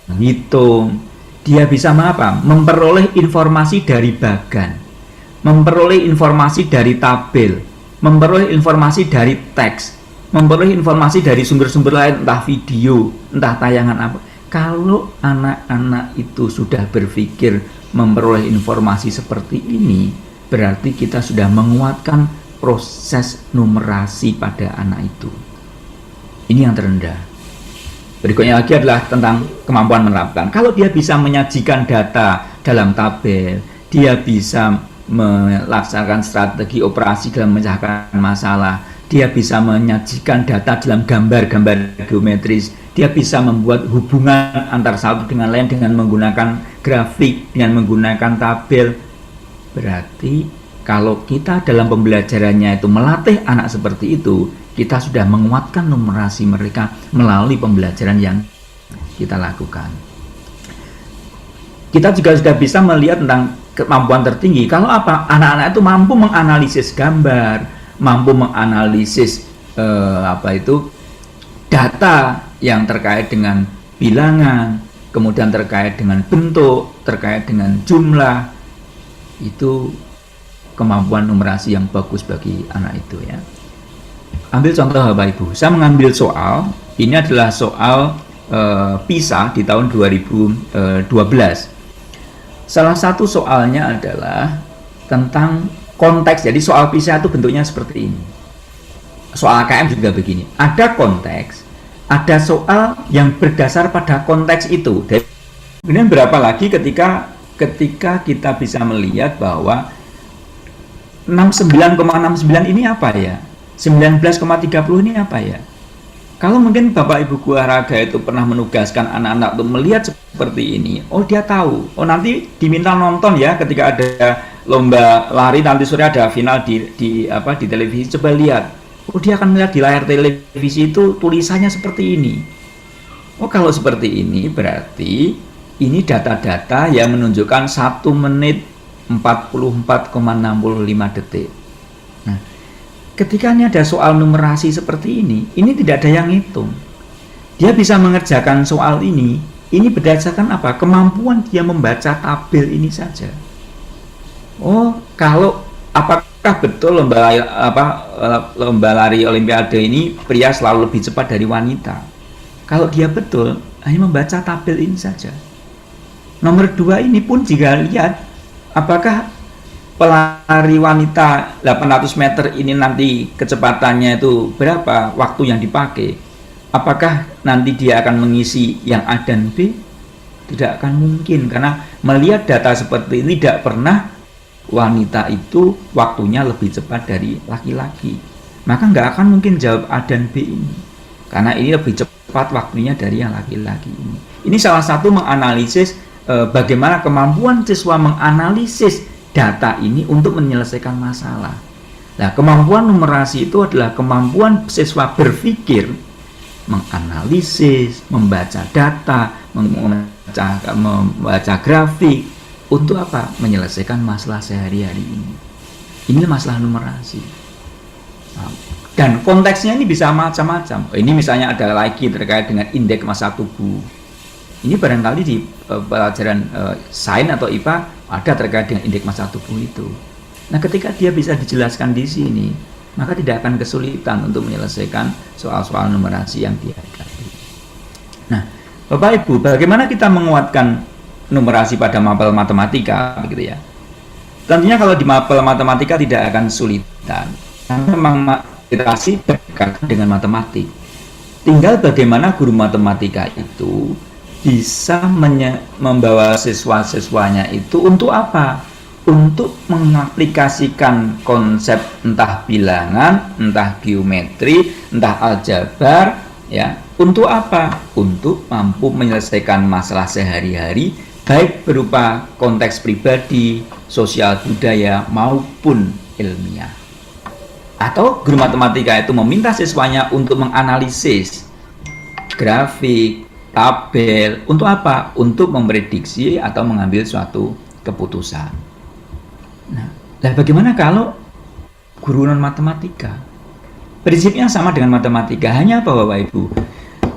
menghitung, dia bisa apa? Memperoleh informasi dari bagan, memperoleh informasi dari tabel, memperoleh informasi dari teks, memperoleh informasi dari sumber-sumber lain, entah video, entah tayangan apa. Kalau anak-anak itu sudah berpikir memperoleh informasi seperti ini, berarti kita sudah menguatkan proses numerasi pada anak itu. Ini yang terendah. Berikutnya lagi adalah tentang kemampuan menerapkan. Kalau dia bisa menyajikan data dalam tabel, dia bisa melaksanakan strategi operasi dalam memecahkan masalah, dia bisa menyajikan data dalam gambar-gambar geometris, dia bisa membuat hubungan antar satu dengan lain dengan menggunakan grafik, dengan menggunakan tabel. Berarti kalau kita dalam pembelajarannya itu melatih anak seperti itu, kita sudah menguatkan numerasi mereka melalui pembelajaran yang kita lakukan. Kita juga sudah bisa melihat tentang kemampuan tertinggi. Kalau apa? Anak-anak itu mampu menganalisis gambar, mampu menganalisis data yang terkait dengan bilangan, kemudian terkait dengan bentuk, terkait dengan jumlah. Itu kemampuan numerasi yang bagus bagi anak itu ya. Ambil contoh Bapak Ibu, saya mengambil soal, ini adalah soal PISA di tahun 2012. Salah satu soalnya adalah tentang konteks. Jadi soal PISA itu bentuknya seperti ini. Soal AKM juga begini. Ada konteks, ada soal yang berdasar pada konteks itu. Dan kemudian berapa lagi ketika kita bisa melihat bahwa 69,69 ini apa ya? 19,30 ini apa ya? Kalau mungkin Bapak Ibu guru olahraga itu pernah menugaskan anak-anak untuk melihat seperti ini, oh dia tahu, oh nanti diminta nonton ya ketika ada lomba lari nanti sore ada final di televisi, coba lihat. Oh dia akan melihat di layar televisi itu tulisannya seperti ini. Oh kalau seperti ini berarti ini data-data yang menunjukkan 1 menit 44,65 detik. Nah, ketika ini ada soal numerasi seperti ini tidak ada yang hitung. Dia bisa mengerjakan soal ini berdasarkan apa? Kemampuan dia membaca tabel ini saja. Oh, kalau apakah betul lomba lari olimpiade ini pria selalu lebih cepat dari wanita? Kalau dia betul, hanya membaca tabel ini saja. Nomor 2 ini pun jika lihat apakah pelari wanita 800 meter ini nanti kecepatannya itu berapa waktu yang dipakai? Apakah nanti dia akan mengisi yang A dan B? Tidak akan mungkin, karena melihat data seperti ini tidak pernah wanita itu waktunya lebih cepat dari laki-laki. Maka nggak akan mungkin jawab A dan B ini, karena ini lebih cepat waktunya dari yang laki-laki ini. Ini salah satu menganalisis bagaimana kemampuan siswa menganalisis data ini untuk menyelesaikan masalah. Nah, kemampuan numerasi itu adalah kemampuan siswa berpikir, menganalisis, membaca data, membaca grafik untuk apa? Menyelesaikan masalah sehari-hari ini. Ini masalah numerasi. Nah, dan konteksnya ini bisa macam-macam. Ini misalnya ada lagi terkait dengan indeks massa tubuh. Ini barangkali di pelajaran sains atau IPA ada terkait dengan indeks massa tubuh itu. Nah, ketika dia bisa dijelaskan di sini, maka tidak akan kesulitan untuk menyelesaikan soal-soal numerasi yang dihadapi. Nah, Bapak Ibu, bagaimana kita menguatkan numerasi pada mapel matematika, begitu ya? Tentunya kalau di mapel matematika tidak akan kesulitan, karena memang literasi berkaitan dengan matematik. Tinggal bagaimana guru matematika itu bisa membawa siswa-siswanya itu untuk apa? Untuk mengaplikasikan konsep entah bilangan, entah geometri, entah aljabar, ya. Untuk apa? Untuk mampu menyelesaikan masalah sehari-hari, baik berupa konteks pribadi, sosial budaya, maupun ilmiah. Atau guru matematika itu meminta siswanya untuk menganalisis grafik, tabel, untuk apa? Untuk memprediksi atau mengambil suatu keputusan. Nah, bagaimana kalau guru non matematika? Prinsipnya sama dengan matematika, hanya apa Bapak Ibu?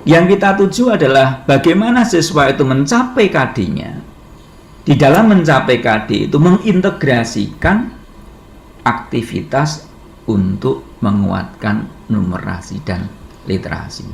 Yang kita tuju adalah bagaimana siswa itu mencapai KD-nya, di dalam mencapai KD itu mengintegrasikan aktivitas untuk menguatkan numerasi dan literasi.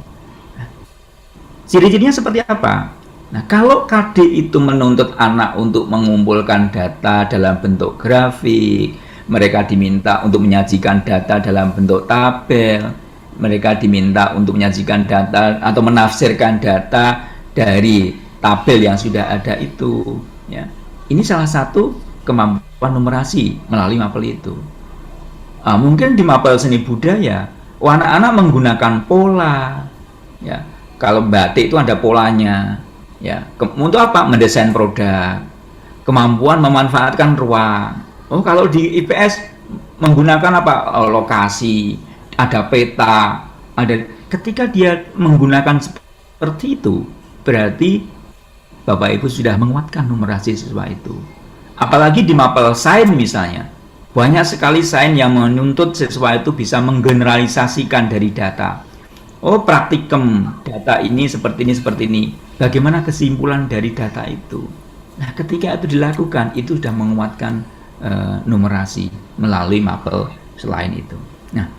Ciri-cirinya seperti apa? Nah, kalau KD itu menuntut anak untuk mengumpulkan data dalam bentuk grafik, mereka diminta untuk menyajikan data dalam bentuk tabel, mereka diminta untuk menyajikan data atau menafsirkan data dari tabel yang sudah ada itu. Ya. Ini salah satu kemampuan numerasi melalui mapel itu. Mungkin di mapel seni budaya, anak-anak menggunakan pola. Ya. Kalau batik itu ada polanya. Ya, untuk apa? Mendesain produk, kemampuan memanfaatkan ruang. Kalau di IPS menggunakan apa? Lokasi, ada peta, ada. Ketika dia menggunakan seperti itu, berarti Bapak Ibu sudah menguatkan numerasi siswa itu. Apalagi di mapel sains misalnya, banyak sekali sains yang menuntut siswa itu bisa menggeneralisasikan dari data. Praktikum data ini seperti ini. Bagaimana kesimpulan dari data itu? Nah, ketika itu dilakukan, itu sudah menguatkan numerasi melalui mapel selain itu. Nah,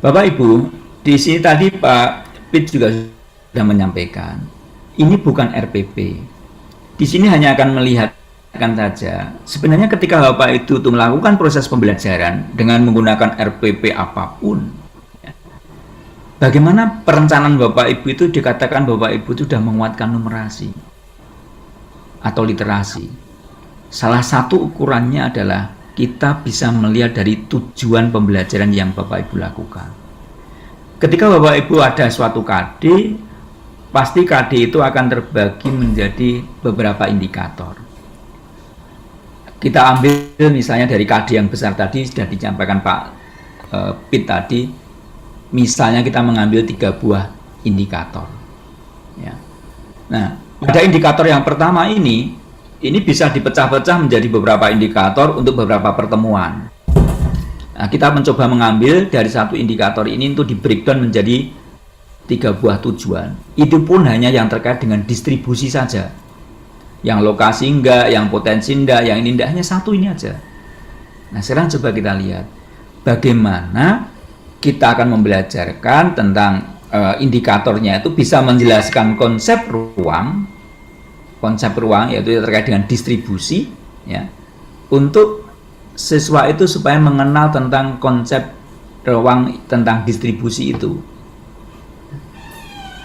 Bapak Ibu, di sini tadi Pak Pit juga sudah menyampaikan, ini bukan RPP. Di sini hanya akan melihatkan saja. Sebenarnya ketika Bapak itu melakukan proses pembelajaran dengan menggunakan RPP apapun, bagaimana perencanaan Bapak Ibu itu dikatakan Bapak Ibu itu sudah menguatkan numerasi atau literasi. Salah satu ukurannya adalah kita bisa melihat dari tujuan pembelajaran yang Bapak Ibu lakukan. Ketika Bapak Ibu ada suatu KD, pasti KD itu akan terbagi menjadi beberapa indikator. Kita ambil misalnya dari KD yang besar tadi, sudah disampaikan Pak Pit tadi. Misalnya kita mengambil 3 buah indikator. Ya. Nah, pada indikator yang pertama ini bisa dipecah-pecah menjadi beberapa indikator untuk beberapa pertemuan. Nah, kita mencoba mengambil dari satu indikator ini untuk di breakdown menjadi 3 buah tujuan. Itu pun hanya yang terkait dengan distribusi saja. Yang lokasi enggak, yang potensi enggak, yang ini enggak, hanya satu ini aja. Nah, sekarang coba kita lihat bagaimana kita akan membelajarkan tentang indikatornya itu bisa menjelaskan konsep ruang yaitu terkait dengan distribusi, ya, untuk siswa itu supaya mengenal tentang konsep ruang tentang distribusi itu.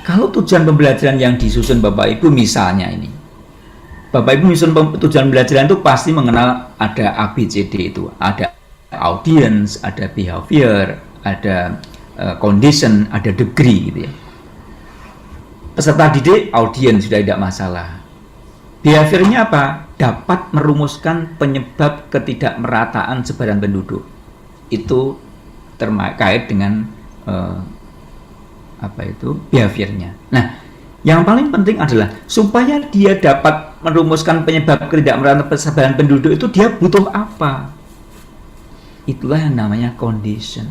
Kalau tujuan pembelajaran yang disusun Bapak Ibu misalnya ini, Bapak Ibu menyusun tujuan pembelajaran itu pasti mengenal ada ABCD itu, ada audience, ada behavior, ada condition, ada degree gitu ya. Peserta didik, audiens sudah tidak masalah. Behaviornya apa? Dapat merumuskan penyebab ketidakmerataan sebaran penduduk. Itu terkait dengan behaviornya. Nah, yang paling penting adalah supaya dia dapat merumuskan penyebab ketidakmerataan sebaran penduduk itu dia butuh apa? Itulah yang namanya condition.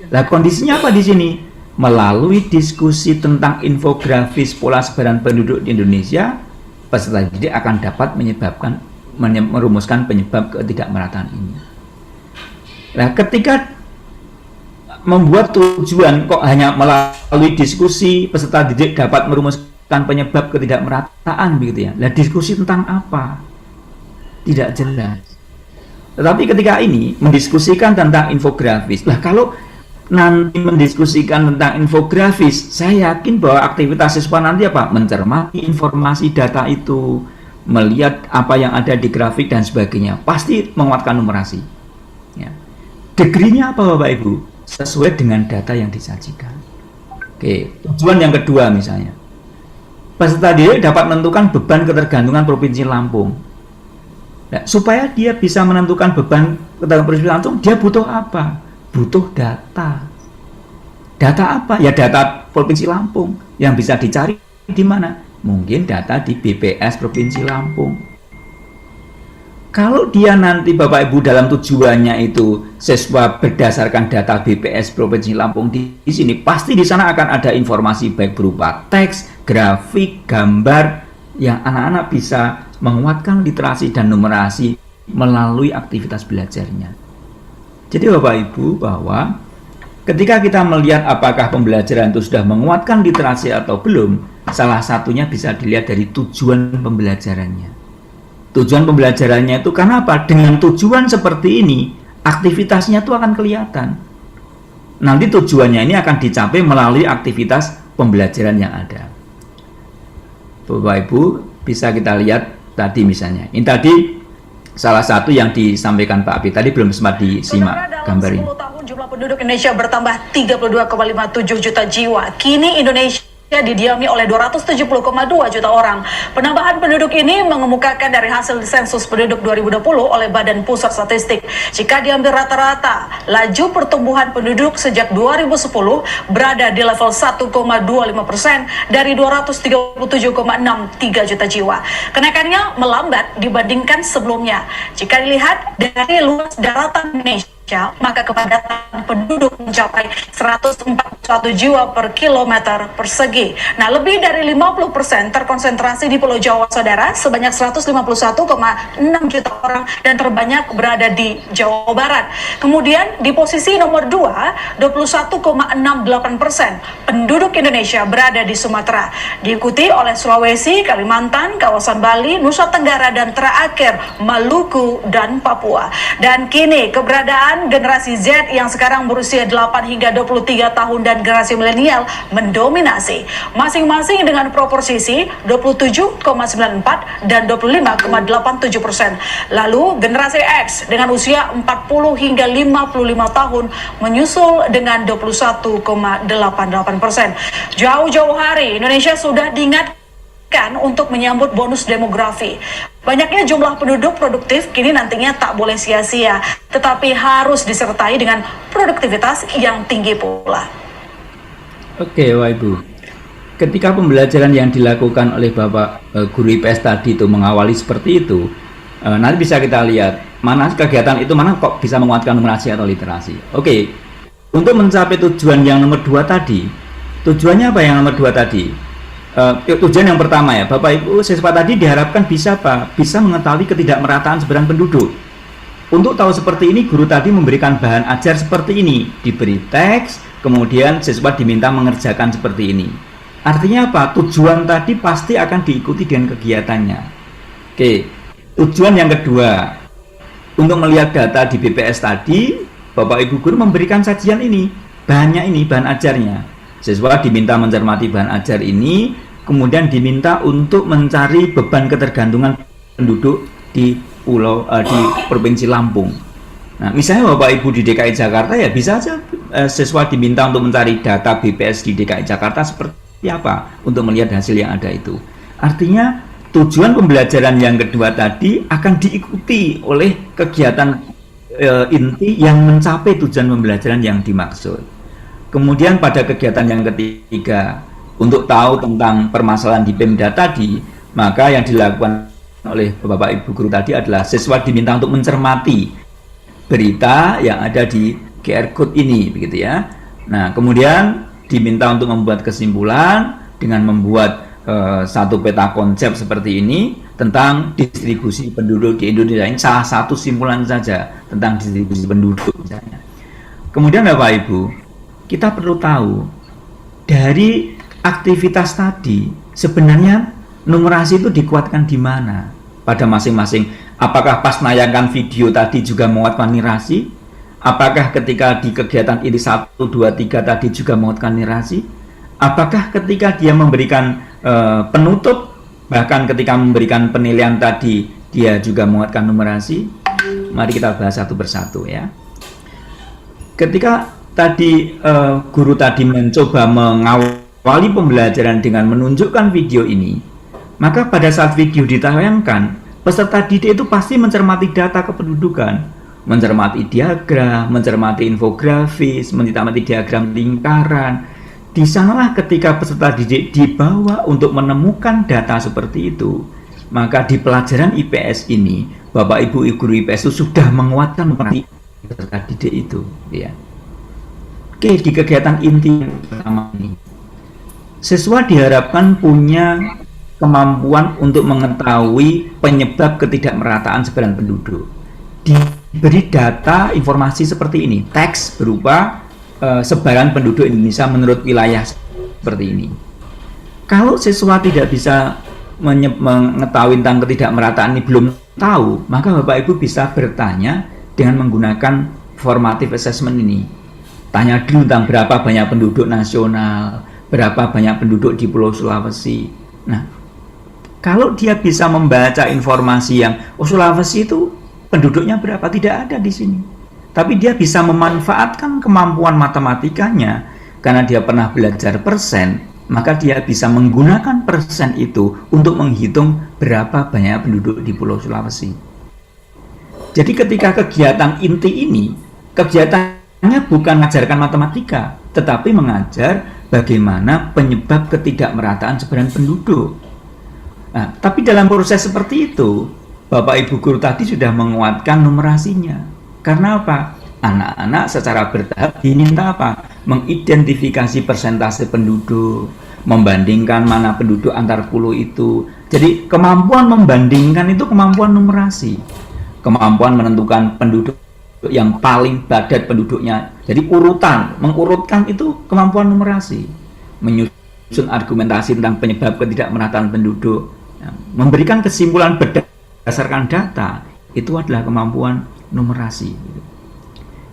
Nah, kondisinya apa di sini? Melalui diskusi tentang infografis pola sebaran penduduk di Indonesia, peserta didik akan dapat merumuskan penyebab ketidakmerataan ini. Nah, ketika membuat tujuan kok hanya melalui diskusi peserta didik dapat merumuskan penyebab ketidakmerataan begitu ya. Nah, diskusi tentang apa? Tidak jelas. Tetapi ketika ini mendiskusikan tentang infografis. Nah, kalau nanti mendiskusikan tentang infografis, saya yakin bahwa aktivitas siswa nanti apa? Mencermati informasi data itu, melihat apa yang ada di grafik dan sebagainya, pasti menguatkan numerasi. Ya. Degree-nya apa Bapak Ibu? Sesuai dengan data yang disajikan. Oke, tujuan yang kedua misalnya, peserta didik dapat menentukan beban ketergantungan Provinsi Lampung. Nah, supaya dia bisa menentukan beban ketergantungan Provinsi Lampung, dia butuh apa? Butuh data. Data apa? Ya data Provinsi Lampung. Yang bisa dicari di mana? Mungkin data di BPS Provinsi Lampung. Kalau dia nanti Bapak Ibu dalam tujuannya itu siswa berdasarkan data BPS Provinsi Lampung di sini, pasti di sana akan ada informasi baik berupa teks, grafik, gambar yang anak-anak bisa menguatkan literasi dan numerasi melalui aktivitas belajarnya. Jadi Bapak Ibu, bahwa ketika kita melihat apakah pembelajaran itu sudah menguatkan literasi atau belum, salah satunya bisa dilihat dari tujuan pembelajarannya. Tujuan pembelajarannya itu karena apa? Dengan tujuan seperti ini, aktivitasnya itu akan kelihatan. Nanti tujuannya ini akan dicapai melalui aktivitas pembelajaran yang ada. Bapak Ibu, bisa kita lihat tadi misalnya. Ini tadi salah satu yang disampaikan Pak Abi, tadi belum sempat disimak gambar ini. 10 tahun jumlah penduduk Indonesia bertambah 32,57 juta jiwa. Kini Indonesia didiami oleh 270,2 juta orang. Penambahan penduduk ini mengemukakan dari hasil sensus penduduk 2020 oleh Badan Pusat Statistik. Jika diambil rata-rata, laju pertumbuhan penduduk sejak 2010 berada di level 1,25% dari 237,63 juta jiwa. Kenaikannya melambat dibandingkan sebelumnya. Jika dilihat dari luas daratan Indonesia, maka kepadatan penduduk mencapai 141 jiwa per kilometer persegi. Nah, lebih dari 50% terkonsentrasi di Pulau Jawa, saudara, sebanyak 151,6 juta orang, dan terbanyak berada di Jawa Barat. Kemudian di posisi nomor 2, 21,68% penduduk Indonesia berada di Sumatera, diikuti oleh Sulawesi, Kalimantan, kawasan Bali, Nusa Tenggara, dan terakhir Maluku dan Papua. Dan kini keberadaan generasi Z yang sekarang berusia 8 hingga 23 tahun dan generasi milenial mendominasi, masing-masing dengan proporsi 27,94 dan 25,87%. Lalu generasi X dengan usia 40 hingga 55 tahun menyusul dengan 21,88%. Jauh-jauh hari Indonesia sudah diingatkan untuk menyambut bonus demografi. Banyaknya jumlah penduduk produktif kini nantinya tak boleh sia-sia, tetapi harus disertai dengan produktivitas yang tinggi pula. Oke, Bapak Ibu. Ketika pembelajaran yang dilakukan oleh Bapak guru IPS tadi itu mengawali seperti itu, nanti bisa kita lihat mana kegiatan itu mana kok bisa menguatkan numerasi atau literasi. Oke, untuk mencapai tujuan yang nomor 2 tadi, tujuannya apa yang nomor 2 tadi? Tujuan yang pertama ya, Bapak Ibu siswa tadi diharapkan bisa apa? Bisa mengetahui ketidakmerataan sebaran penduduk. Untuk tahu seperti ini, guru tadi memberikan bahan ajar seperti ini, diberi teks, kemudian siswa diminta mengerjakan seperti ini. Artinya apa? Tujuan tadi pasti akan diikuti dengan kegiatannya. Oke, tujuan yang kedua, untuk melihat data di BPS tadi, Bapak Ibu guru memberikan sajian ini, bahannya ini, bahan ajarnya. Siswa diminta mencermati bahan ajar ini, kemudian diminta untuk mencari beban ketergantungan penduduk di di Provinsi Lampung. Nah, misalnya Bapak Ibu di DKI Jakarta ya bisa aja siswa diminta untuk mencari data BPS di DKI Jakarta seperti apa untuk melihat hasil yang ada itu. Artinya tujuan pembelajaran yang kedua tadi akan diikuti oleh kegiatan inti yang mencapai tujuan pembelajaran yang dimaksud. Kemudian pada kegiatan yang ketiga, untuk tahu tentang permasalahan di Pemda tadi, maka yang dilakukan oleh Bapak Ibu guru tadi adalah siswa diminta untuk mencermati berita yang ada di QR code ini, begitu ya. Nah, kemudian diminta untuk membuat kesimpulan dengan membuat satu peta konsep seperti ini tentang distribusi penduduk di Indonesia. Ini salah satu simpulan saja tentang distribusi penduduk misalnya. Kemudian Bapak Ibu, kita perlu tahu dari aktivitas tadi sebenarnya numerasi itu dikuatkan di mana pada masing-masing. Apakah pas menayangkan video tadi juga menguatkan numerasi? Apakah ketika di kegiatan ini 1, 2, 3 tadi juga menguatkan numerasi? Apakah ketika dia memberikan penutup, bahkan ketika memberikan penilaian tadi dia juga menguatkan numerasi? Mari kita bahas satu persatu ya. Ketika tadi guru tadi mencoba mengawali pembelajaran dengan menunjukkan video ini, maka pada saat video ditayangkan, peserta didik itu pasti mencermati data kependudukan, mencermati diagram, mencermati infografis, mencermati diagram lingkaran. Di sanalah ketika peserta didik dibawa untuk menemukan data seperti itu, maka di pelajaran IPS ini, Bapak Ibu guru IPS itu sudah menguatkan peserta didik itu, ya. Oke, di kegiatan inti yang pertama ini, siswa diharapkan punya kemampuan untuk mengetahui penyebab ketidakmerataan sebaran penduduk. Diberi data informasi seperti ini, teks berupa sebaran penduduk Indonesia menurut wilayah seperti ini. Kalau siswa tidak bisa mengetahui tentang ketidakmerataan ini, belum tahu, maka Bapak Ibu bisa bertanya dengan menggunakan formative assessment ini. Tanya dulu tentang berapa banyak penduduk nasional, berapa banyak penduduk di Pulau Sulawesi. Nah, kalau dia bisa membaca informasi yang Sulawesi itu penduduknya berapa, tidak ada di sini. Tapi dia bisa memanfaatkan kemampuan matematikanya karena dia pernah belajar persen, maka dia bisa menggunakan persen itu untuk menghitung berapa banyak penduduk di Pulau Sulawesi. Jadi ketika kegiatan inti ini, kegiatannya bukan mengajarkan matematika, tetapi mengajar bagaimana penyebab ketidakmerataan sebaran penduduk. Nah, tapi dalam proses seperti itu, Bapak Ibu guru tadi sudah menguatkan numerasinya. Karena apa? Anak-anak secara bertahap diminta apa? Mengidentifikasi persentase penduduk, membandingkan mana penduduk antar pulau itu. Jadi kemampuan membandingkan itu kemampuan numerasi. Kemampuan menentukan penduduk yang paling padat penduduknya. Jadi urutan, mengurutkan itu kemampuan numerasi. Menyusun argumentasi tentang penyebab ketidakmerataan penduduk, memberikan kesimpulan berdasarkan data, itu adalah kemampuan numerasi.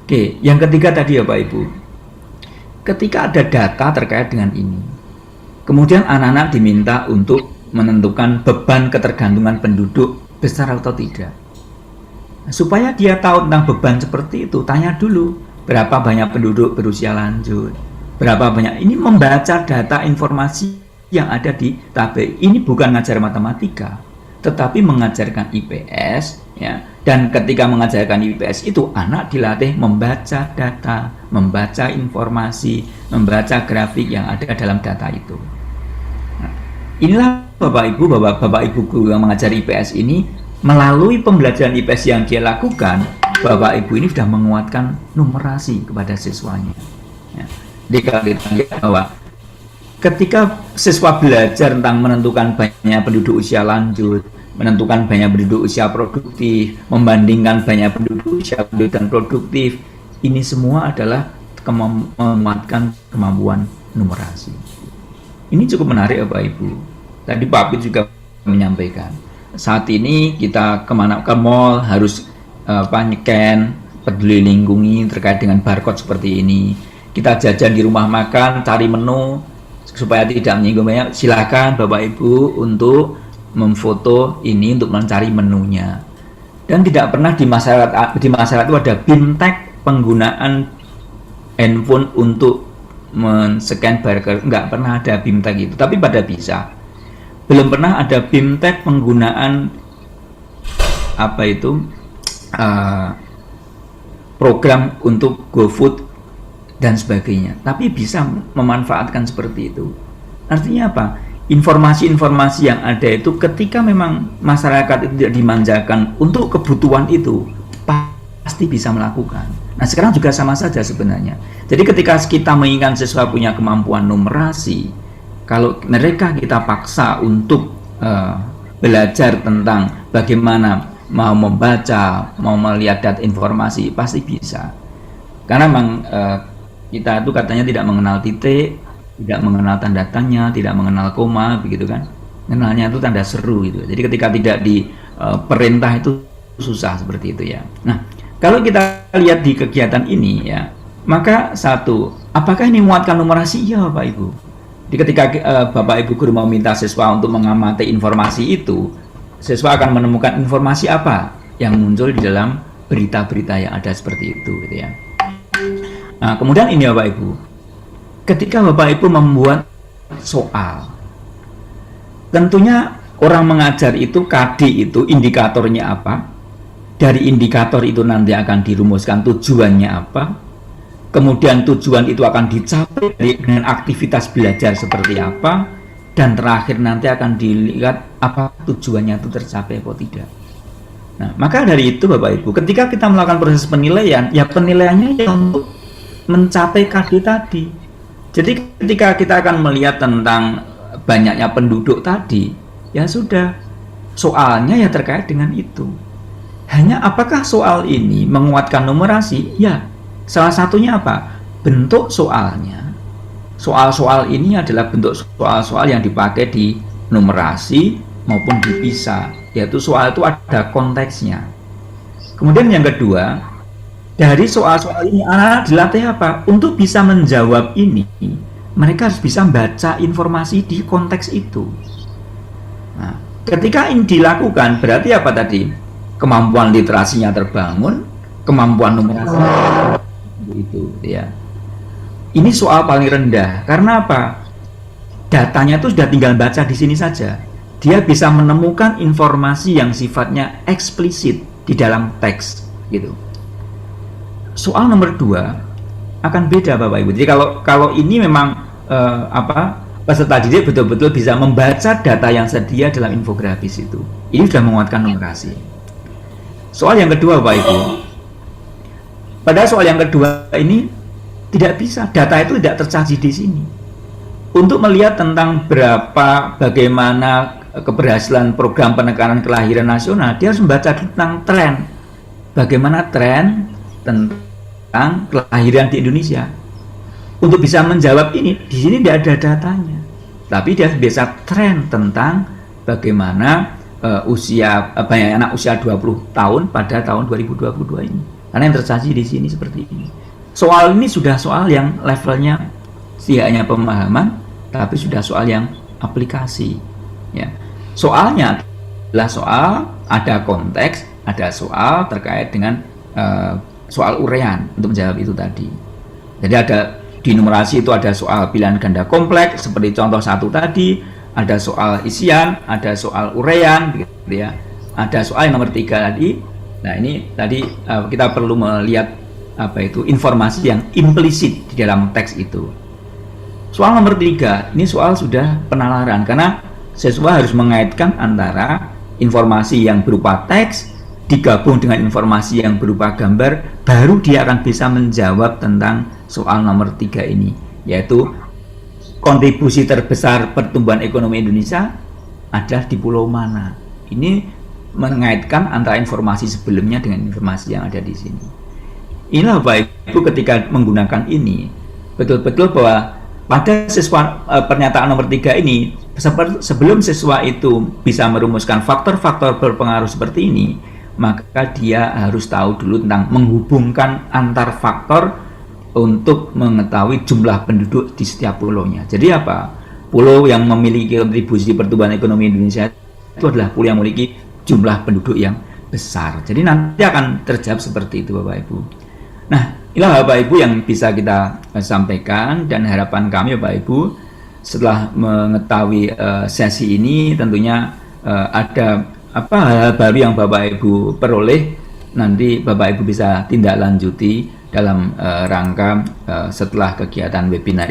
Oke, yang ketiga tadi ya Pak Ibu, ketika ada data terkait dengan ini, kemudian anak-anak diminta untuk menentukan beban ketergantungan penduduk besar atau tidak. Supaya dia tahu tentang beban seperti itu, tanya dulu berapa banyak penduduk berusia lanjut, berapa banyak. Ini membaca data informasi yang ada di tabel. Ini bukan ngajar matematika, tetapi mengajarkan IPS, ya. Dan ketika mengajarkan IPS itu, anak dilatih membaca data, membaca informasi, membaca grafik yang ada dalam data itu. Nah, inilah Bapak Ibu guru yang mengajar IPS ini, melalui pembelajaran IPS yang dia lakukan, Bapak Ibu ini sudah menguatkan numerasi kepada siswanya. Ya. Dikatakan bahwa ketika siswa belajar tentang menentukan banyak penduduk usia lanjut, menentukan banyak penduduk usia produktif, membandingkan banyak penduduk usia lanjut dan produktif, ini semua adalah menguatkan kemampuan numerasi. Ini cukup menarik Bapak Ibu. Tadi Pak Pit juga menyampaikan, saat ini kita kemana ke mall harus nyekan peduli lindungi terkait dengan barcode seperti ini. Kita jajan di rumah makan, cari menu supaya tidak menyinggung banyak, silakan Bapak Ibu untuk memfoto ini untuk mencari menunya. Dan tidak pernah di masyarakat itu ada bimtek penggunaan handphone untuk men-scan barcode, enggak pernah ada bimtek itu, tapi pada bisa. Belum pernah ada bimtek penggunaan program untuk GoFood dan sebagainya, tapi bisa memanfaatkan seperti itu. Artinya apa? Informasi-informasi yang ada itu ketika memang masyarakat itu tidak dimanjakan untuk kebutuhan itu, pasti bisa melakukan. Nah, sekarang juga sama saja sebenarnya. Jadi ketika kita menginginkan siswa punya kemampuan numerasi, kalau mereka kita paksa untuk belajar tentang bagaimana mau membaca, mau melihat data informasi, pasti bisa. Karena memang kita itu katanya tidak mengenal titik, tidak mengenal tanda tanya, tidak mengenal koma, begitu kan? Kenalnya itu tanda seru itu. Jadi ketika tidak diperintah itu susah seperti itu ya. Nah, kalau kita lihat di kegiatan ini ya, maka satu, apakah ini menguatkan numerasi? Iya Bapak Ibu. Jadi ketika Bapak Ibu guru mau minta siswa untuk mengamati informasi itu, siswa akan menemukan informasi apa yang muncul di dalam berita-berita yang ada seperti itu, gitu ya. Nah, kemudian ini Bapak Ibu, ketika Bapak Ibu membuat soal, tentunya orang mengajar itu KD itu indikatornya apa, dari indikator itu nanti akan dirumuskan tujuannya apa, kemudian tujuan itu akan dicapai dengan aktivitas belajar seperti apa, dan terakhir nanti akan dilihat apa tujuannya itu tercapai atau tidak. Nah, maka dari itu Bapak Ibu, ketika kita melakukan proses penilaian, ya penilaiannya yang untuk mencapai KD tadi. Jadi ketika kita akan melihat tentang banyaknya penduduk tadi, ya sudah, soalnya ya terkait dengan itu. Hanya apakah soal ini menguatkan numerasi? Ya, salah satunya apa? Bentuk soalnya. Soal-soal ini adalah bentuk soal-soal yang dipakai di numerasi maupun di PISA, yaitu soal itu ada konteksnya. Kemudian yang kedua, dari soal-soal ini anak-anak dilatih apa? Untuk bisa menjawab ini, mereka harus bisa membaca informasi di konteks itu. Nah, ketika ini dilakukan, berarti apa tadi? Kemampuan literasinya terbangun, kemampuan numerasi itu, ya. Ini soal paling rendah. Karena apa? Datanya itu sudah tinggal baca di sini saja. Dia bisa menemukan informasi yang sifatnya eksplisit di dalam teks, gitu. Soal nomor 2 akan beda, Bapak Ibu. Jadi kalau ini memang peserta didik betul-betul bisa membaca data yang sedia dalam infografis itu. Ini sudah menguatkan numerasi. Soal yang kedua, Bapak Ibu. Pada soal yang kedua ini tidak bisa, data itu tidak tersaji di sini. Untuk melihat tentang bagaimana keberhasilan program penekanan kelahiran nasional, dia harus membaca tentang tren. Bagaimana tren tentang kelahiran di Indonesia. Untuk bisa menjawab ini, di sini tidak ada datanya. Tapi dia bisa tren tentang bagaimana banyak anak usia 20 tahun pada tahun 2022 ini. Karena yang tersaji di sini seperti ini. Soal ini sudah soal yang levelnya tidak hanya pemahaman, tapi sudah soal yang aplikasi. Ya. Soalnya adalah soal ada konteks, ada soal terkait dengan soal uraian untuk menjawab itu tadi. Jadi ada di numerasi itu ada soal pilihan ganda kompleks seperti contoh 1 tadi, ada soal isian, ada soal uraian, gitu ya. Ada soal yang nomor 3 tadi. Nah ini tadi kita perlu melihat informasi yang implisit di dalam teks itu. Soal nomor 3 ini soal sudah penalaran, karena siswa harus mengaitkan antara informasi yang berupa teks digabung dengan informasi yang berupa gambar, baru dia akan bisa menjawab tentang soal nomor 3 ini, yaitu kontribusi terbesar pertumbuhan ekonomi Indonesia adalah di pulau mana. Ini mengaitkan antara informasi sebelumnya dengan informasi yang ada di sini. Inilah Bapak Ibu ketika menggunakan ini, betul-betul bahwa pada siswa pernyataan nomor 3 ini, sebelum siswa itu bisa merumuskan faktor-faktor berpengaruh seperti ini, maka dia harus tahu dulu tentang menghubungkan antar faktor untuk mengetahui jumlah penduduk di setiap pulaunya. Jadi apa? Pulau yang memiliki kontribusi pertumbuhan ekonomi Indonesia itu adalah pulau yang memiliki jumlah penduduk yang besar. Jadi nanti akan terjawab seperti itu Bapak Ibu. Nah, inilah Bapak Ibu yang bisa kita sampaikan, dan harapan kami Bapak Ibu setelah mengetahui sesi ini tentunya ada hal baru yang Bapak Ibu peroleh, nanti Bapak Ibu bisa tindak lanjuti dalam rangka setelah kegiatan webinar